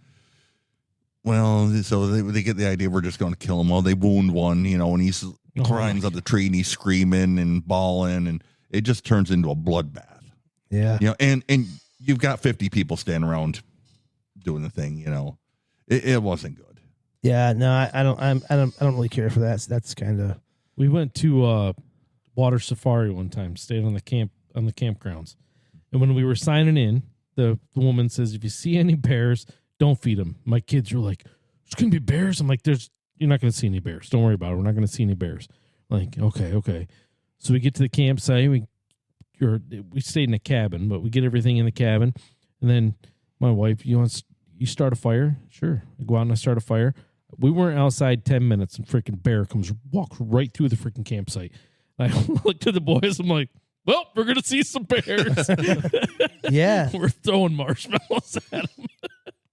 Well, so they get the idea we're just going to kill him. Well, they wound one, you know, and he's climbs up the tree and he's screaming and bawling, and it just turns into a bloodbath. Yeah. You know, and you've got 50 people standing around doing the thing. You know, it wasn't good. Yeah. No, I don't really care for that. So that's kind of. We went to water safari one time, stayed on the campgrounds, and when we were signing in, the woman says, "If you see any bears, don't feed them." My kids were like, "There's gonna be bears." I'm like, "You're not gonna see any bears. Don't worry about it. We're not gonna see any bears." Like, okay. So we get to the campsite. We stayed in a cabin, but we get everything in the cabin, and then my wife, you start a fire? Sure. I go out and I start a fire. We weren't outside 10 minutes, and freaking bear walks right through the freaking campsite. I looked at the boys. I'm like, well, we're gonna see some bears. Yeah. We're throwing marshmallows at them.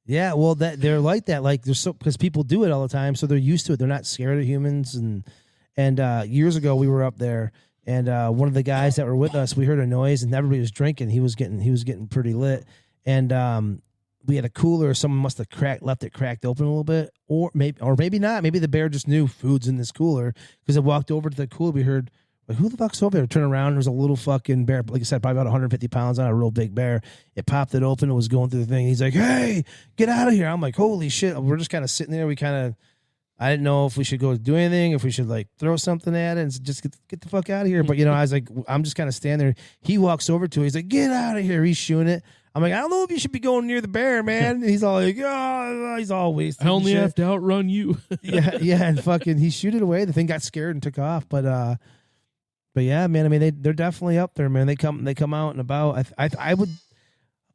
Yeah, well, they're like that. Like because people do it all the time, so they're used to it. They're not scared of humans. And years ago, we were up there, and one of the guys that were with us, we heard a noise, and everybody was drinking. He was getting pretty lit, and we had a cooler. Someone must have left it cracked open a little bit, or maybe not. Maybe the bear just knew food's in this cooler because it walked over to the cooler. We heard. Like, who the fuck's over there? Turn around. There's a little fucking bear. Like I said, probably about 150 pounds on a real big bear. It popped it open. It was going through the thing. He's like, "Hey, get out of here." I'm like, "Holy shit." We're just kind of sitting there. I didn't know if we should go do anything, if we should like throw something at it and just get the fuck out of here. But, you know, I was like, I'm just kind of standing there. He walks over to it. He's like, "Get out of here." He's shooing it. I'm like, "I don't know if you should be going near the bear, man." And he's all like, "Oh," he's all wasted. I only have to outrun you. yeah. And fucking, he shoot it away. The thing got scared and took off. But yeah, man. I mean, they're definitely up there, man. They come out and about.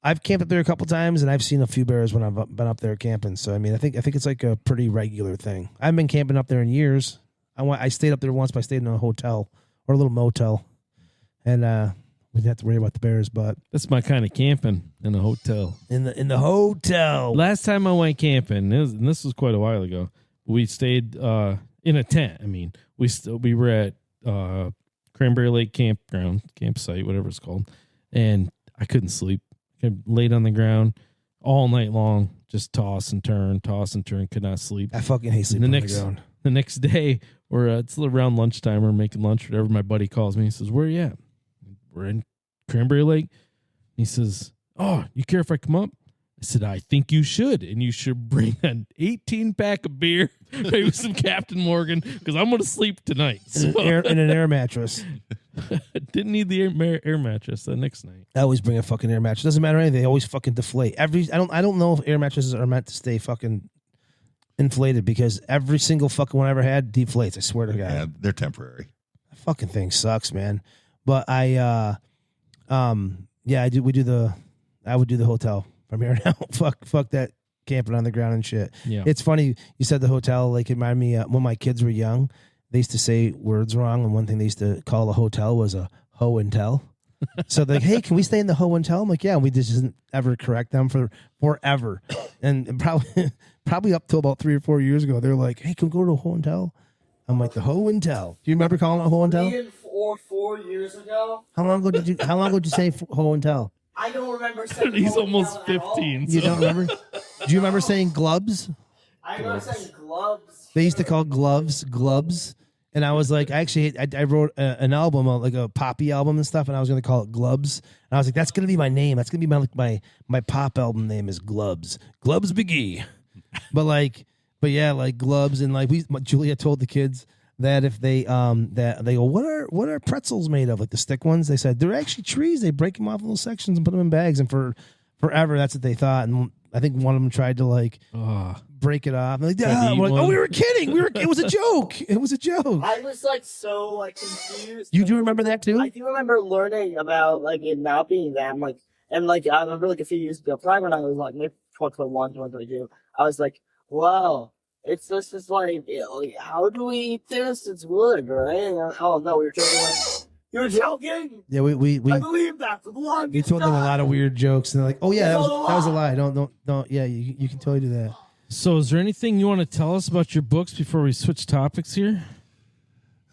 I've camped up there a couple times, and I've seen a few bears when I've been up there camping. So I mean, I think it's like a pretty regular thing. I've been camping up there in years. I stayed up there once, but I stayed in a hotel or a little motel, and we didn't have to worry about the bears. But That's my kind of camping, in a hotel. in the hotel, Last time I went camping, and this was quite a while ago, we stayed in a tent. I mean, we were at Cranberry Lake campsite, whatever it's called, and I couldn't sleep. I laid on the ground all night long, just toss and turn, could not sleep. I fucking hate sleeping on the ground. The next day, it's around lunchtime, we're making lunch, whatever. My buddy calls me. He says, "Where are you at?" "We're in Cranberry Lake." He says, "Oh, you care if I come up?" I said, "I think you should, and you should bring an 18-pack of beer, maybe some Captain Morgan, because I'm going to sleep tonight." In an air mattress. Didn't need the air mattress the next night. I always bring a fucking air mattress. Doesn't matter anything. They always fucking deflate. I don't know if air mattresses are meant to stay fucking inflated, because every single fucking one I ever had deflates. I swear to God. Yeah, they're temporary. That fucking thing sucks, man. But I would do the hotel from here on out. Fuck that camping on the ground and shit. Yeah. It's funny you said the hotel. Like, it reminded me when my kids were young, they used to say words wrong, and one thing they used to call a hotel was a ho and tell. So they're like, "Hey, can we stay in the ho and tell?" I'm like, "Yeah." And we just didn't ever correct them for forever, and probably up till about 3 or 4 years ago, they're like, "Hey, can we go to a ho and tell?" I'm like, "The ho and tell." Do you remember calling it a ho and tell? 3 or 4 years ago. How long ago did you say ho and tell? I don't remember saying. He's hotel almost at all. 15. You don't remember? Do you remember saying gloves? I remember saying gloves. They used to call gloves. And I was like, I wrote an album, like a poppy album and stuff, and I was going to call it Glubs. And I was like, that's going to be my name. That's going to be my pop album name is Glubs. Glubs McGee. But yeah, like Glubs. And like Julia told the kids that if they they go, what are pretzels made of? Like the stick ones. They said, they're actually trees. They break them off in little sections and put them in bags. And forever, that's what they thought. And I think one of them tried to like break it off. I'm like, we were kidding. It was a joke. It was a joke. I was like so like confused. You do remember that too? I do remember learning about like it not being them. Like, and like I remember like a few years ago, probably when I was like maybe 2021, 2022, I was like, wow, it's just is like, how do we eat this? It's wood, right? Oh no, we were joking. You're joking? Yeah, we I believe that. For the longest we told them a lot of time. weird jokes, and they're like, "Oh yeah, that was a lie. Don't. Yeah, you can totally do that." So, is there anything you want to tell us about your books before we switch topics here?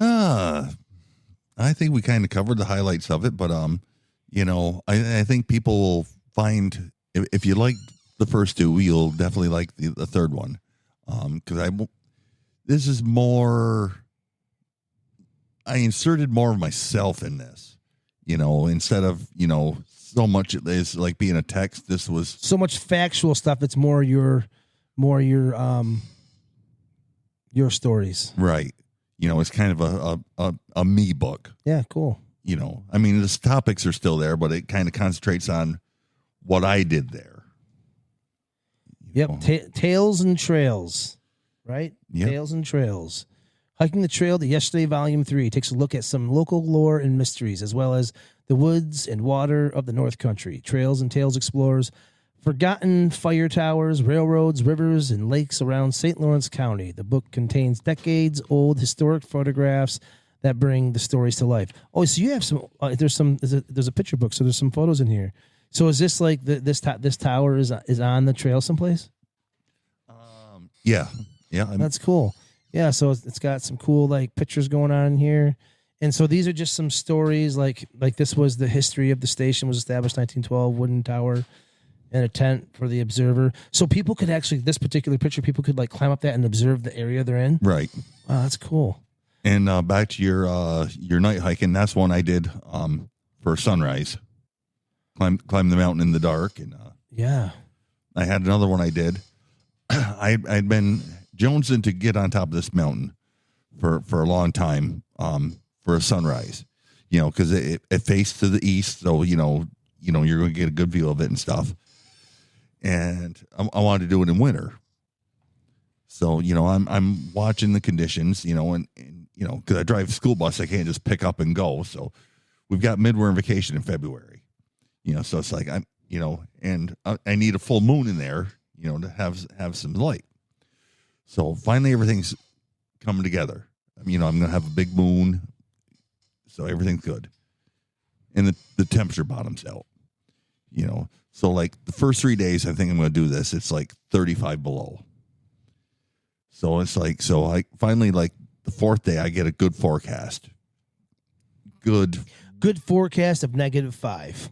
I think we kind of covered the highlights of it, but I think people will find if you like the first two, you'll definitely like the third one. Because this is more. I inserted more of myself in this, instead of so much is like being a text. This was So much factual stuff. It's more your stories. right. It's kind of a me book. Yeah, cool. I mean, the topics are still there, but it kind of concentrates on what I did there. Yep. Tales and Trails, right? Yep. Tales and Trails. Hiking the Trail to Yesterday, Volume 3 takes a look at some local lore and mysteries, as well as the woods and water of the North Country. Trails and Tales explores forgotten fire towers, railroads, rivers, and lakes around St. Lawrence County. The book contains decades-old historic photographs that bring the stories to life. Oh, so you have some. There's a picture book, so there's some photos in here. So is this like this tower is on the trail someplace? Yeah. That's cool. Yeah, so it's got some cool like pictures going on here. And so these are just some stories like this was the history of the station was established 1912, wooden tower and a tent for the observer. So people could actually, this particular picture, people could like climb up that and observe the area they're in. Right. Wow, that's cool. And back to your night hiking, that's one I did for sunrise. Climb the mountain in the dark, and Yeah. I had another one I did. I'd been jonesing to get on top of this mountain for a long time for a sunrise, because it faced to the east, so you're going to get a good view of it and stuff. And I wanted to do it in winter, so I'm watching the conditions, and because I drive a school bus, I can't just pick up and go. So we've got midwinter vacation in February, so it's like and I need a full moon in there, to have some light. So finally, everything's coming together. I'm going to have a big moon, so everything's good. And the temperature bottoms out, So like the first 3 days, I think I'm going to do this. It's like 35 below. So it's like, I finally, like the fourth day, I get a good forecast. Good forecast of -5.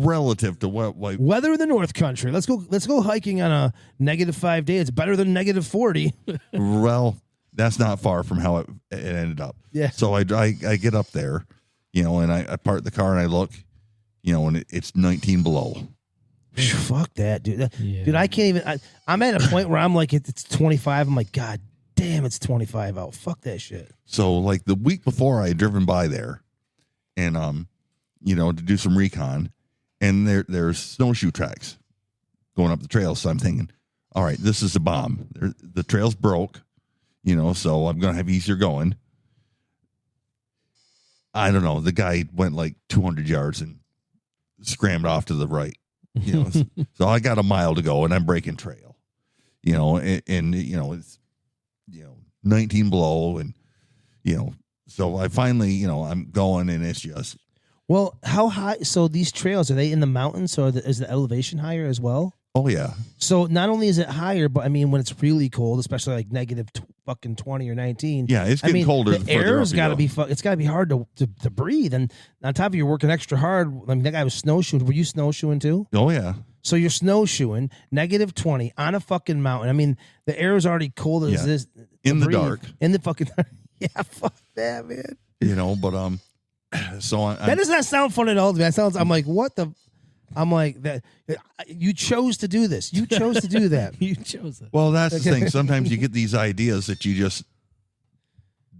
relative to what Weather in the North Country. Let's go hiking on a -5 day. It's better than -40. well, that's not far from how it ended up. Yeah. So I get up there, and I park the car and I look, and it's 19 below. Fuck that, dude. Yeah. Dude, I can't even. I'm at a point where I'm like, it's 25. I'm like, God damn, it's 25 out. Fuck that shit. So like the week before, I had driven by there, and to do some recon, and there's snowshoe tracks going up the trail. So I'm thinking, all right, this is a bomb. The trail's broke, so I'm gonna have easier going. I don't know. The guy went like 200 yards and scrammed off to the right. So I got a mile to go, and I'm breaking trail. And it's 19 below, and so I finally I'm going, and it's just. Well, how high? So these trails, are they in the mountains? So is the elevation higher as well? Oh yeah. So not only is it higher, but I mean, when it's really cold, especially like fucking 20 or 19. Yeah, it's getting colder. The air's got to be. It's got to be hard to breathe. And on top of you working extra hard. I mean, that guy was snowshoeing. Were you snowshoeing too? Oh yeah. So you're snowshoeing -20 on a fucking mountain. I mean, the air is already cold as this in the breathe. dark. In the fucking yeah. Fuck that, man. But so that does not sound fun at all to me. That sounds. I'm like, what the. I'm like that. You chose to do this. You chose to do that. You chose it. Well, that's the thing. Sometimes you get these ideas that you just.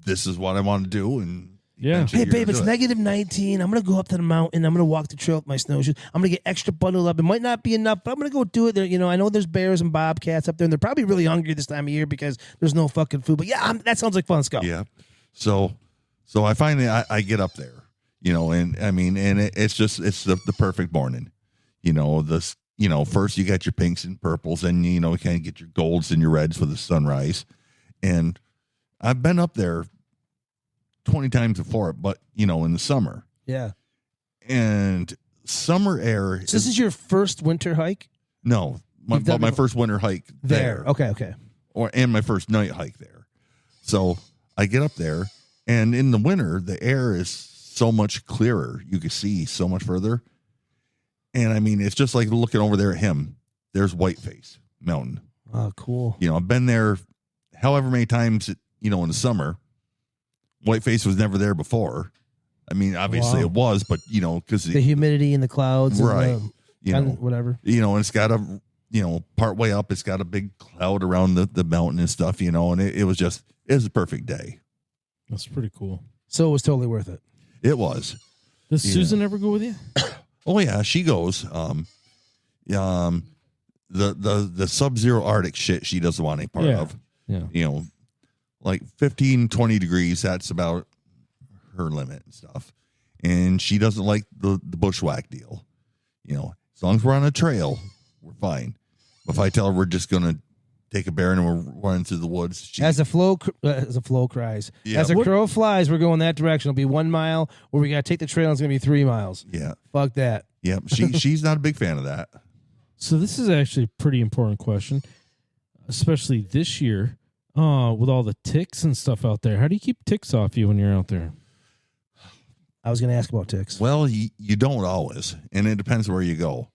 This is what I want to do, and Yeah. Hey, babe, it's -19. I'm going to go up to the mountain. I'm going to walk the trail with my snowshoes. I'm going to get extra bundled up. It might not be enough, but I'm going to go do it. There, I know there's bears and bobcats up there, and they're probably really hungry this time of year because there's no fucking food. But yeah, that sounds like fun. Let's go. Yeah. So I finally I get up there, and I mean, and it's the perfect morning. The first you got your pinks and purples, and you kind of get your golds and your reds for the sunrise. And I've been up there 20 times before, but in the summer. Yeah. And summer air. So this is your first winter hike? No, my first winter hike there. Okay. And my first night hike there. So I get up there, and in the winter, the air is so much clearer. You can see so much further. And I mean, it's just like looking over there at him. There's Whiteface Mountain. Oh, cool. I've been there however many times, in the summer. Whiteface was never there before. I mean, obviously it was, but, because the humidity in the clouds. Right. And whatever. And it's got a, part way up, it's got a big cloud around the mountain and stuff, and it was a perfect day. That's pretty cool. So it was totally worth it. It was. Does Susan ever go with you? Oh yeah, she goes. The sub-zero Arctic shit she doesn't want any part of. Yeah. Like 15, 20 degrees, that's about her limit and stuff. And she doesn't like the bushwhack deal. As long as we're on a trail, we're fine. But if I tell her we're just gonna take a bear and we're running through the woods, as a flow cries, Yeah. as a crow flies, we're going that direction. It'll be 1 mile, or we gotta take the trail. And it's gonna be 3 miles. Yeah. Fuck that. Yep. She's not a big fan of that. So this is actually a pretty important question, especially this year, with all the ticks and stuff out there. How do you keep ticks off you when you're out there? I was gonna ask about ticks. Well, you don't always, and it depends where you go.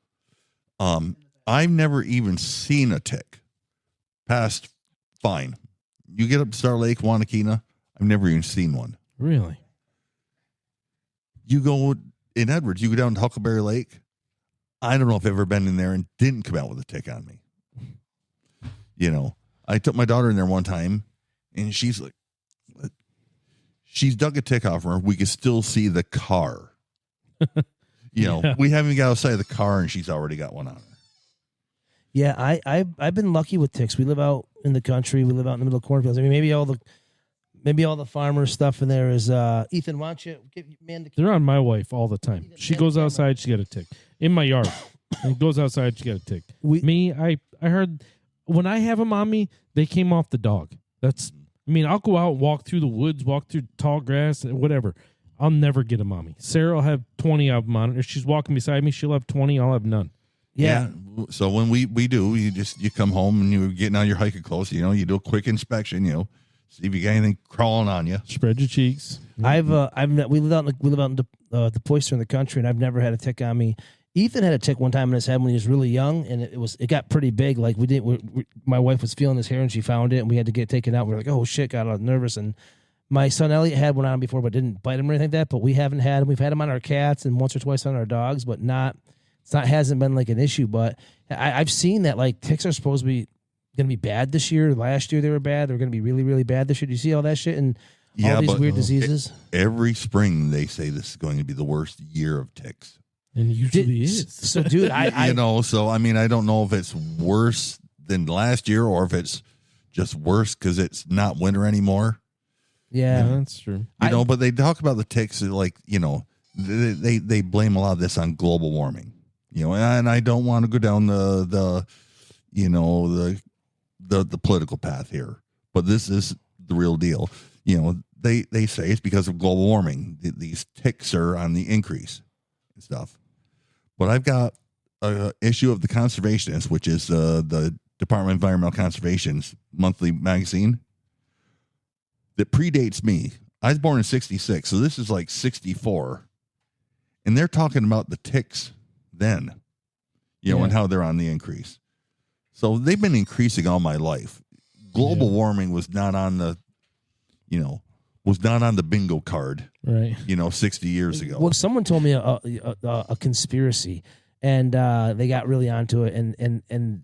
I've never even seen a tick. Past fine. You get up to Star Lake, Wanakina, I've never even seen one. Really? You go in Edwards, you go down to Huckleberry Lake. I don't know if I've ever been in there and didn't come out with a tick on me. I took my daughter in there one time, and she's like, she's dug a tick off her. We could still see the car. Yeah. We haven't even got outside of the car, and she's already got one on her. Yeah, I've been lucky with ticks. We live out in the country. We live out in the middle of cornfields. I mean, maybe all the farmer stuff in there is. Ethan, why don't you give man? They're on my wife all the time. She goes outside, she got a tick in my yard. And goes outside, she got a tick. I heard when I have them on me, they came off the dog. I'll go out and walk through the woods, walk through tall grass, whatever. I'll never get them on me. Sarah will have 20 of them on her. If she's walking beside me, she'll have 20. I'll have none. Yeah. So when we do, you come home and you're getting on your hiking clothes, you do a quick inspection, see if you got anything crawling on you. Spread your cheeks. We live out in the Poyster in the country, and I've never had a tick on me. Ethan had a tick one time in his head when he was really young, and it got pretty big. Like my wife was feeling his hair, and she found it, and we had to get it taken out. We were like, oh shit, got all nervous. And my son Elliot had one on before, but didn't bite him or anything like that. But we haven't had him. We've had him on our cats and once or twice on our dogs, but hasn't been like an issue. But I've seen that like ticks are supposed to be going to be bad this year. Last year they were bad. They're going to be really, really bad this year. Do you see all that shit and all these weird diseases? Every spring they say this is going to be the worst year of ticks. And it usually is. So, dude, I so I mean, I don't know if it's worse than last year or if it's just worse because it's not winter anymore. Yeah, that's true. But they talk about the ticks like they blame a lot of this on global warming. And I don't want to go down the political path here, but this is the real deal. They say it's because of global warming. These ticks are on the increase and stuff. But I've got an issue of The Conservationist, which is the Department of Environmental Conservation's monthly magazine that predates me. I was born in 1966, so this is like 1964. And they're talking about the ticks then, and how they're on the increase. So they've been increasing all my life. Global warming was not on the, bingo card, right? 60 years ago. Well, someone told me a conspiracy, and they got really onto it, and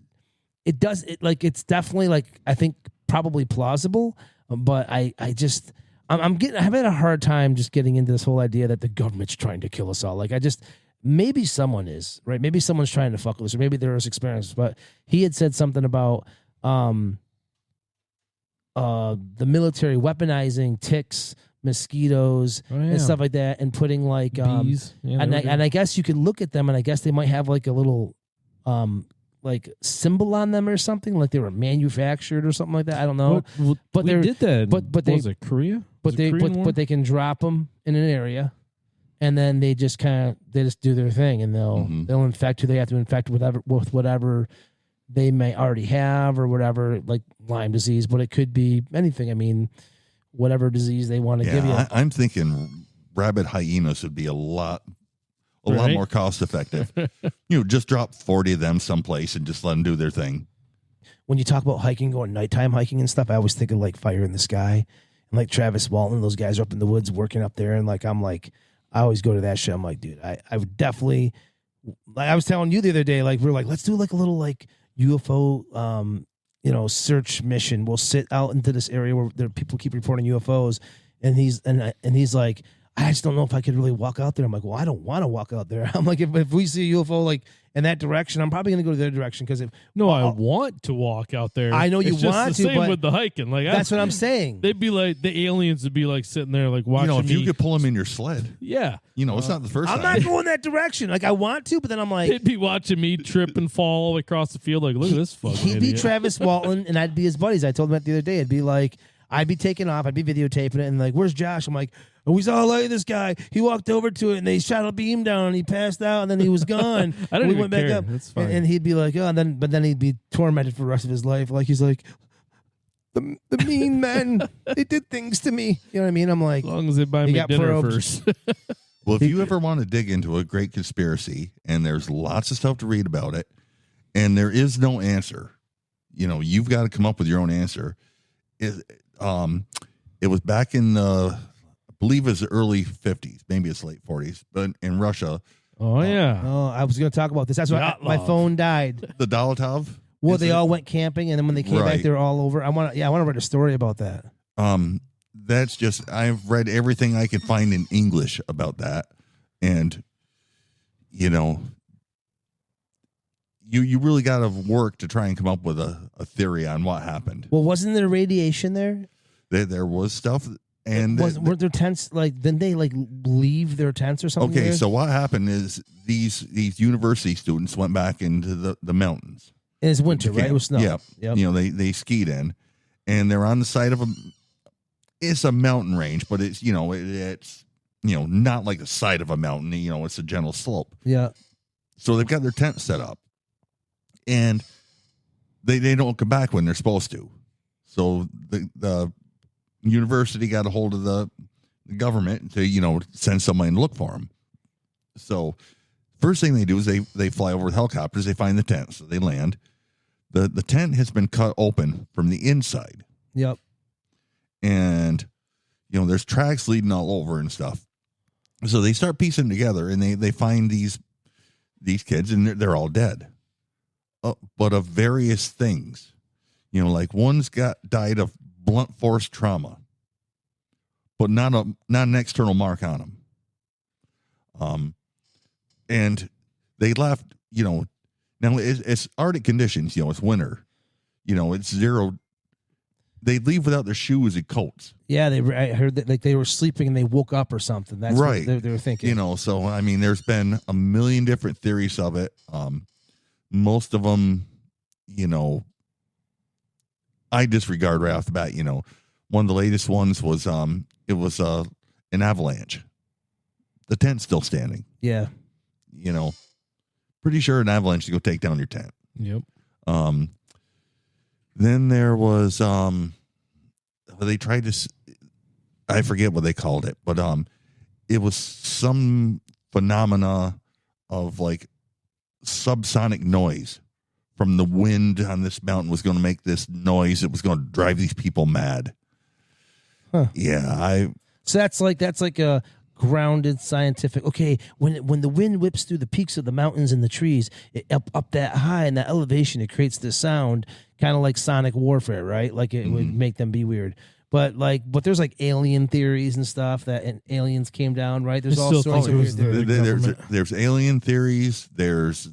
it's definitely like I think probably plausible, but I'm having a hard time just getting into this whole idea that the government's trying to kill us all. Like maybe someone is, right? Maybe someone's trying to fuck with us, or maybe there is experiments. But he had said something about the military weaponizing ticks, mosquitoes, and stuff like that, and putting like bees. and I guess you could look at them, and I guess they might have like a little like symbol on them or something, like they were manufactured or something like that. I don't know. But they did that. But What they was it Korea? but Was it they Korean War? but they can drop them in an area, and then they just do their thing, and they'll infect who they have to infect with whatever they may already have or whatever, like Lyme disease, but it could be anything. I mean, whatever disease they want to give you. I'm thinking rabid hyenas would be a lot Right? more cost effective. Just drop 40 of them someplace and just let them do their thing. When you talk about hiking, going nighttime hiking and stuff, I always think of like Fire in the Sky and like Travis Walton. Those guys are up in the woods working up there, and like I always go to that shit. I'm like, dude, I would definitely. Like I was telling you the other day, like we're like, let's do like a little like UFO, search mission. We'll sit out into this area where there people keep reporting UFOs, and he's like, I just don't know if I could really walk out there. I'm like, well, I don't want to walk out there. I'm like, if we see a UFO like in that direction, I'm probably going to go to their direction because I want to walk out there. I know you it's just want the to, same but with the hiking. Like that's what I'm saying. They'd be like the aliens would be like sitting there like watching If me. you could pull them in your sled, Yeah, it's not the first I'm time. not going that direction. Like I want to, but then I'm like, they'd be watching me trip and fall all the way across the field. Like, look at this fucking he'd be idiot. Travis Walton, and I'd be his buddies. I told him that the other day. I'd be like, I'd be taking off. I'd be videotaping it, and like, where's Josh? I'm like, oh, we saw this guy. He walked over to it, and they shot a beam down, and he passed out, and then he was gone. I don't we even went back care. up, That's fine. and he'd be like, oh, but then he'd be tormented for the rest of his life. Like he's like, the mean men, they did things to me. You know what I mean? I'm like, As long as they buy He me got dinner probed. first. Well, if you ever want to dig into a great conspiracy, and there's lots of stuff to read about it, and there is no answer, you've got to come up with your own answer. It was back in I believe it was the early 50s, maybe it's late 40s, but in Russia, Oh yeah. oh, I was going to talk about this. That's why my Dyatlov. phone died. the Dyatlov. Well, is they it? all went camping, and then when they came back, Right. they were all over. I want to write a story about that. That's just, I've read everything I could find in English about that, and you really got to work to try and come up with a theory on what happened. Well, wasn't there radiation there? There was stuff, and Weren't their tents like? Didn't they like leave their tents or something? okay, weird? so what happened is these university students went back into the mountains. And it's winter, right? It was snow. Yeah, Yep. they skied in, and they're on the side of it's a mountain range, but it's it's not like the side of a mountain. It's a gentle slope. Yeah. So they've got their tent set up, and they don't come back when they're supposed to. So the university got a hold of the government to send somebody to look for them. So first thing they do is they fly over with helicopters. They find the tent, so they land. The tent has been cut open from the inside, Yep. and there's tracks leading all over and stuff. So they start piecing together, and they find these kids, and they're all dead, but of various things. Like one's died of blunt force trauma, but not an external mark on them. And they left. Now it's Arctic conditions. It's winter. It's zero. They leave without their shoes and coats. Yeah, I heard that like they were sleeping and they woke up or something. That's Right. what they were thinking. So I mean, there's been a million different theories of it. Most of them, I disregard right off the bat. One of the latest ones was it was an avalanche. The tent's still standing. Yeah. Pretty sure an avalanche to go take down your tent. Yep. Then there was they tried to, I forget what they called it, but it was some phenomena of like subsonic noise from the wind on this mountain was going to make this noise. It was going to drive these people mad. Huh. Yeah, So that's like a grounded scientific. Okay, when the wind whips through the peaks of the mountains and the trees, up that high and that elevation, it creates this sound, kind of like sonic warfare, right? Like it would make them be weird. But there's like alien theories and stuff and aliens came down, right? There's It all still sorts of weird goes theories. there's alien theories. There's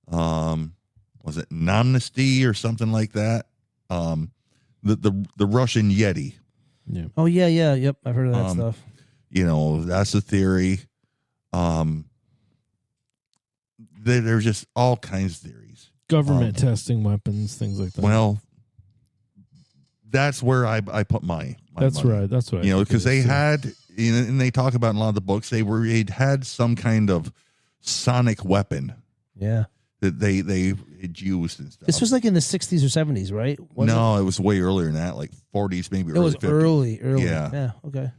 was it Nomnesty or something like that? The Russian Yeti. Yeah. Oh yeah, yep. I've heard of that stuff. That's a theory. there's just all kinds of theories. Government testing weapons, things like that. Well, that's where I put my that's money. right. That's right. You know, because they had, and they talk about in a lot of the books, they'd had some kind of sonic weapon Yeah. that they had used and stuff. This was like in the 60s or 70s, right? No, it was way earlier than that, like 40s, maybe. It was 50s. early. Yeah. Yeah. Okay.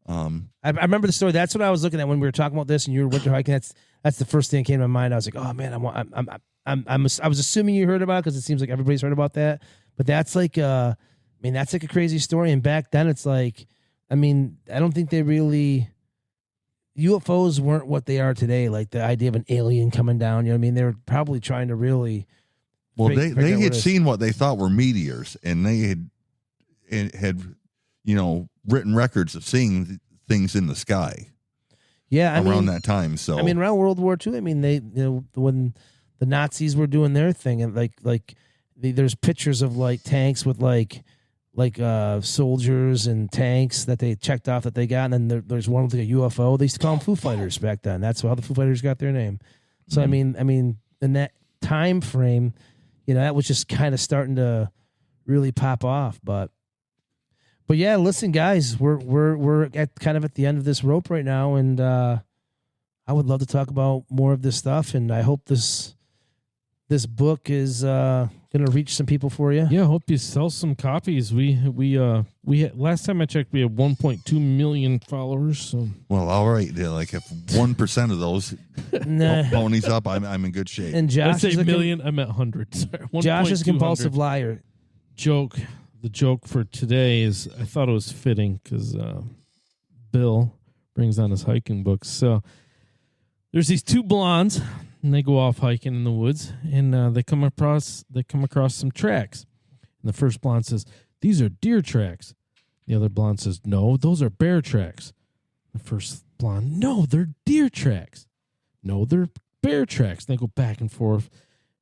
I remember the story. That's what I was looking at when we were talking about this, and you were winter hiking. That's the first thing that came to my mind. I was like, oh man, I was assuming you heard about it because it seems like everybody's heard about that. But that's like, that's like a crazy story. And back then, it's like, I don't think they really. UFOs weren't what they are today. Like the idea of an alien coming down. You know what I mean? They were probably trying to really. Well, they had seen what they thought were meteors, and they had written records of seeing things in the sky. Yeah, around that time. So around World War II. They when the Nazis were doing their thing, and there's pictures of like tanks with like soldiers and tanks that they checked off that they got, and then there's one with like a UFO. They used to call them Foo Fighters back then. That's how the Foo Fighters got their name. So in that time frame, that was just kind of starting to really pop off. But yeah, listen, guys, we're at kind of at the end of this rope right now, and I would love to talk about more of this stuff, and I hope this book is going to reach some people for you. Yeah, hope you sell some copies. We had, last time I checked, we had 1.2 million followers. So well, all right. Like if 1% of those ponies up, I'm in good shape. And Josh I say million, I meant hundreds. Josh is a compulsive liar. The joke for today is I thought it was fitting because Bill brings on his hiking books. So there's these two blondes, and they go off hiking in the woods, and they come across some tracks. And the first blonde says, "These are deer tracks." The other blonde says, "No, those are bear tracks." The first blonde, "No, they're deer tracks." "No, they're bear tracks." And they go back and forth.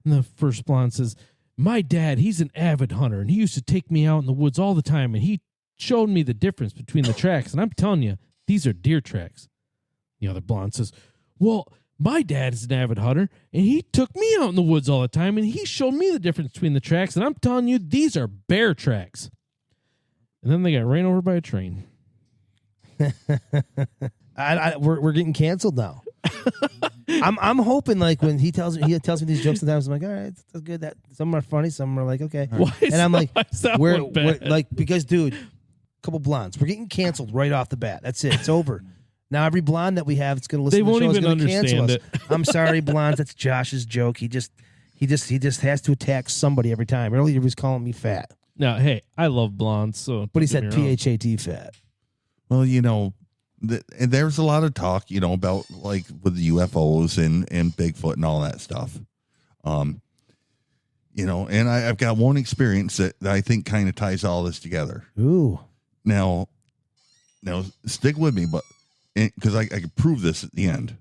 And the first blonde says, "My dad, he's an avid hunter, and he used to take me out in the woods all the time, and he showed me the difference between the tracks, and I'm telling you, these are deer tracks." The other blonde says, "Well, my dad is an avid hunter, and he took me out in the woods all the time, and he showed me the difference between the tracks, and I'm telling you, these are bear tracks." And then they got ran over by a train. We're getting canceled now. I'm hoping like when he tells me these jokes sometimes I'm like, all right, that's good. That some are funny, some are like okay. And I'm like, we're like because dude, couple blondes, we're getting canceled right off the bat. That's it. It's over. Now every blonde that we have, it's going to listen. They to the won't show, even understand it. I'm sorry, blondes. That's Josh's joke. He just has to attack somebody every time. Earlier he was calling me fat. Now, hey, I love blondes, so but he said PHAT fat. Well, and there's a lot of talk, about like with the UFOs and Bigfoot and all that stuff. And I've got one experience that I think kind of ties all this together. Ooh. Now stick with me, but because I can prove this at the end.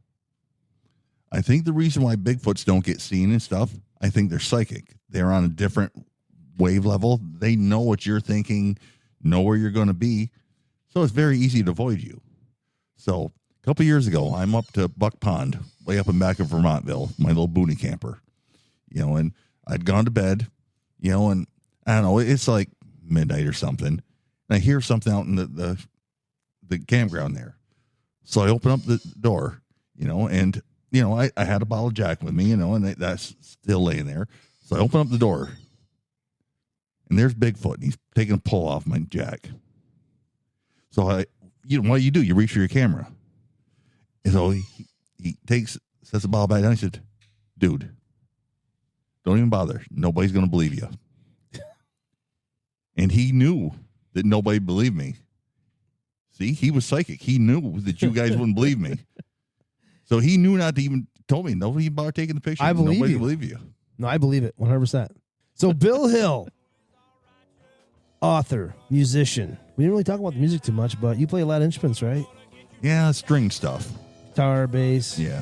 I think the reason why Bigfoots don't get seen and stuff, I think they're psychic. They're on a different wave level. They know what you're thinking, know where you're going to be. So it's very easy to avoid you. So a couple years ago, I'm up to Buck Pond, way up in back of Vermontville, my little booty camper, and I'd gone to bed, and I don't know, it's like midnight or something. And I hear something out in the campground there. So I open up the door, and, I had a bottle of Jack with me, and that's still laying there. So I open up the door, and there's Bigfoot, and he's taking a pull off my Jack. So what do? You reach for your camera. And so he sets the bottle back down. He said, "Dude, don't even bother. Nobody's going to believe you." And he knew that nobody believed me. See, he was psychic. He knew that you guys wouldn't believe me. So he knew not to even told me. Nobody even bothered taking the picture. I believe Nobody you. believe you. No, I believe it 100%. So Bill Hill, author, musician. We didn't really talk about the music too much, but you play a lot of instruments, right? Yeah, string stuff. Guitar, bass, Yeah.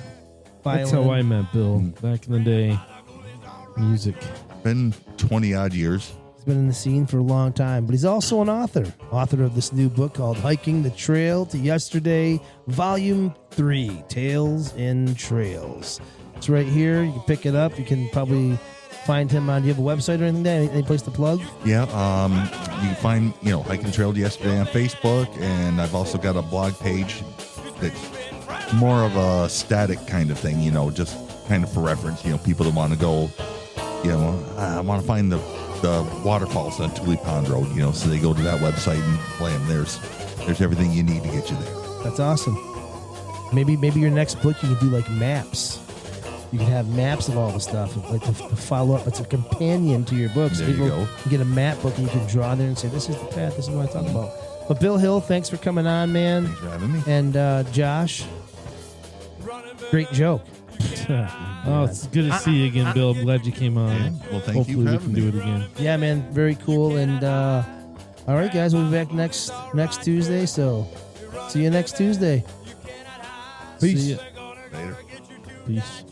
violin. That's how I met Bill back in the day. Music. Been 20 odd years. He's been in the scene for a long time, but he's also an author of this new book called Hiking the Trail to Yesterday, Volume 3, Tales and Trails. It's right here. You can pick it up. You can probably find him on. Do you have a website or anything there? Any place to plug? Yeah, you can find, Hiking Trailed Yesterday on Facebook, and I've also got a blog page that's more of a static kind of thing, just kind of for reference, people that want to go, I want to find the waterfalls on Tule Pond Road, so they go to that website and blam, there's everything you need to get you there. That's awesome. Maybe your next book you can do like maps. You can have maps of all the stuff, like to follow up. It's a companion to your books. There you People go. can get a map book and you can draw there and say, "This is the path. This is what I talk about." But Bill Hill, thanks for coming on, man. Thanks for having me. And Josh, great joke. Oh, it's good to see you again, Bill. I'm glad you came on. Yeah. Well, thank Hopefully you for we having can me. do it again. Yeah, man, very cool. And all right, guys, we'll be back next Tuesday. So see you next Tuesday. Peace. See ya. Later. Peace.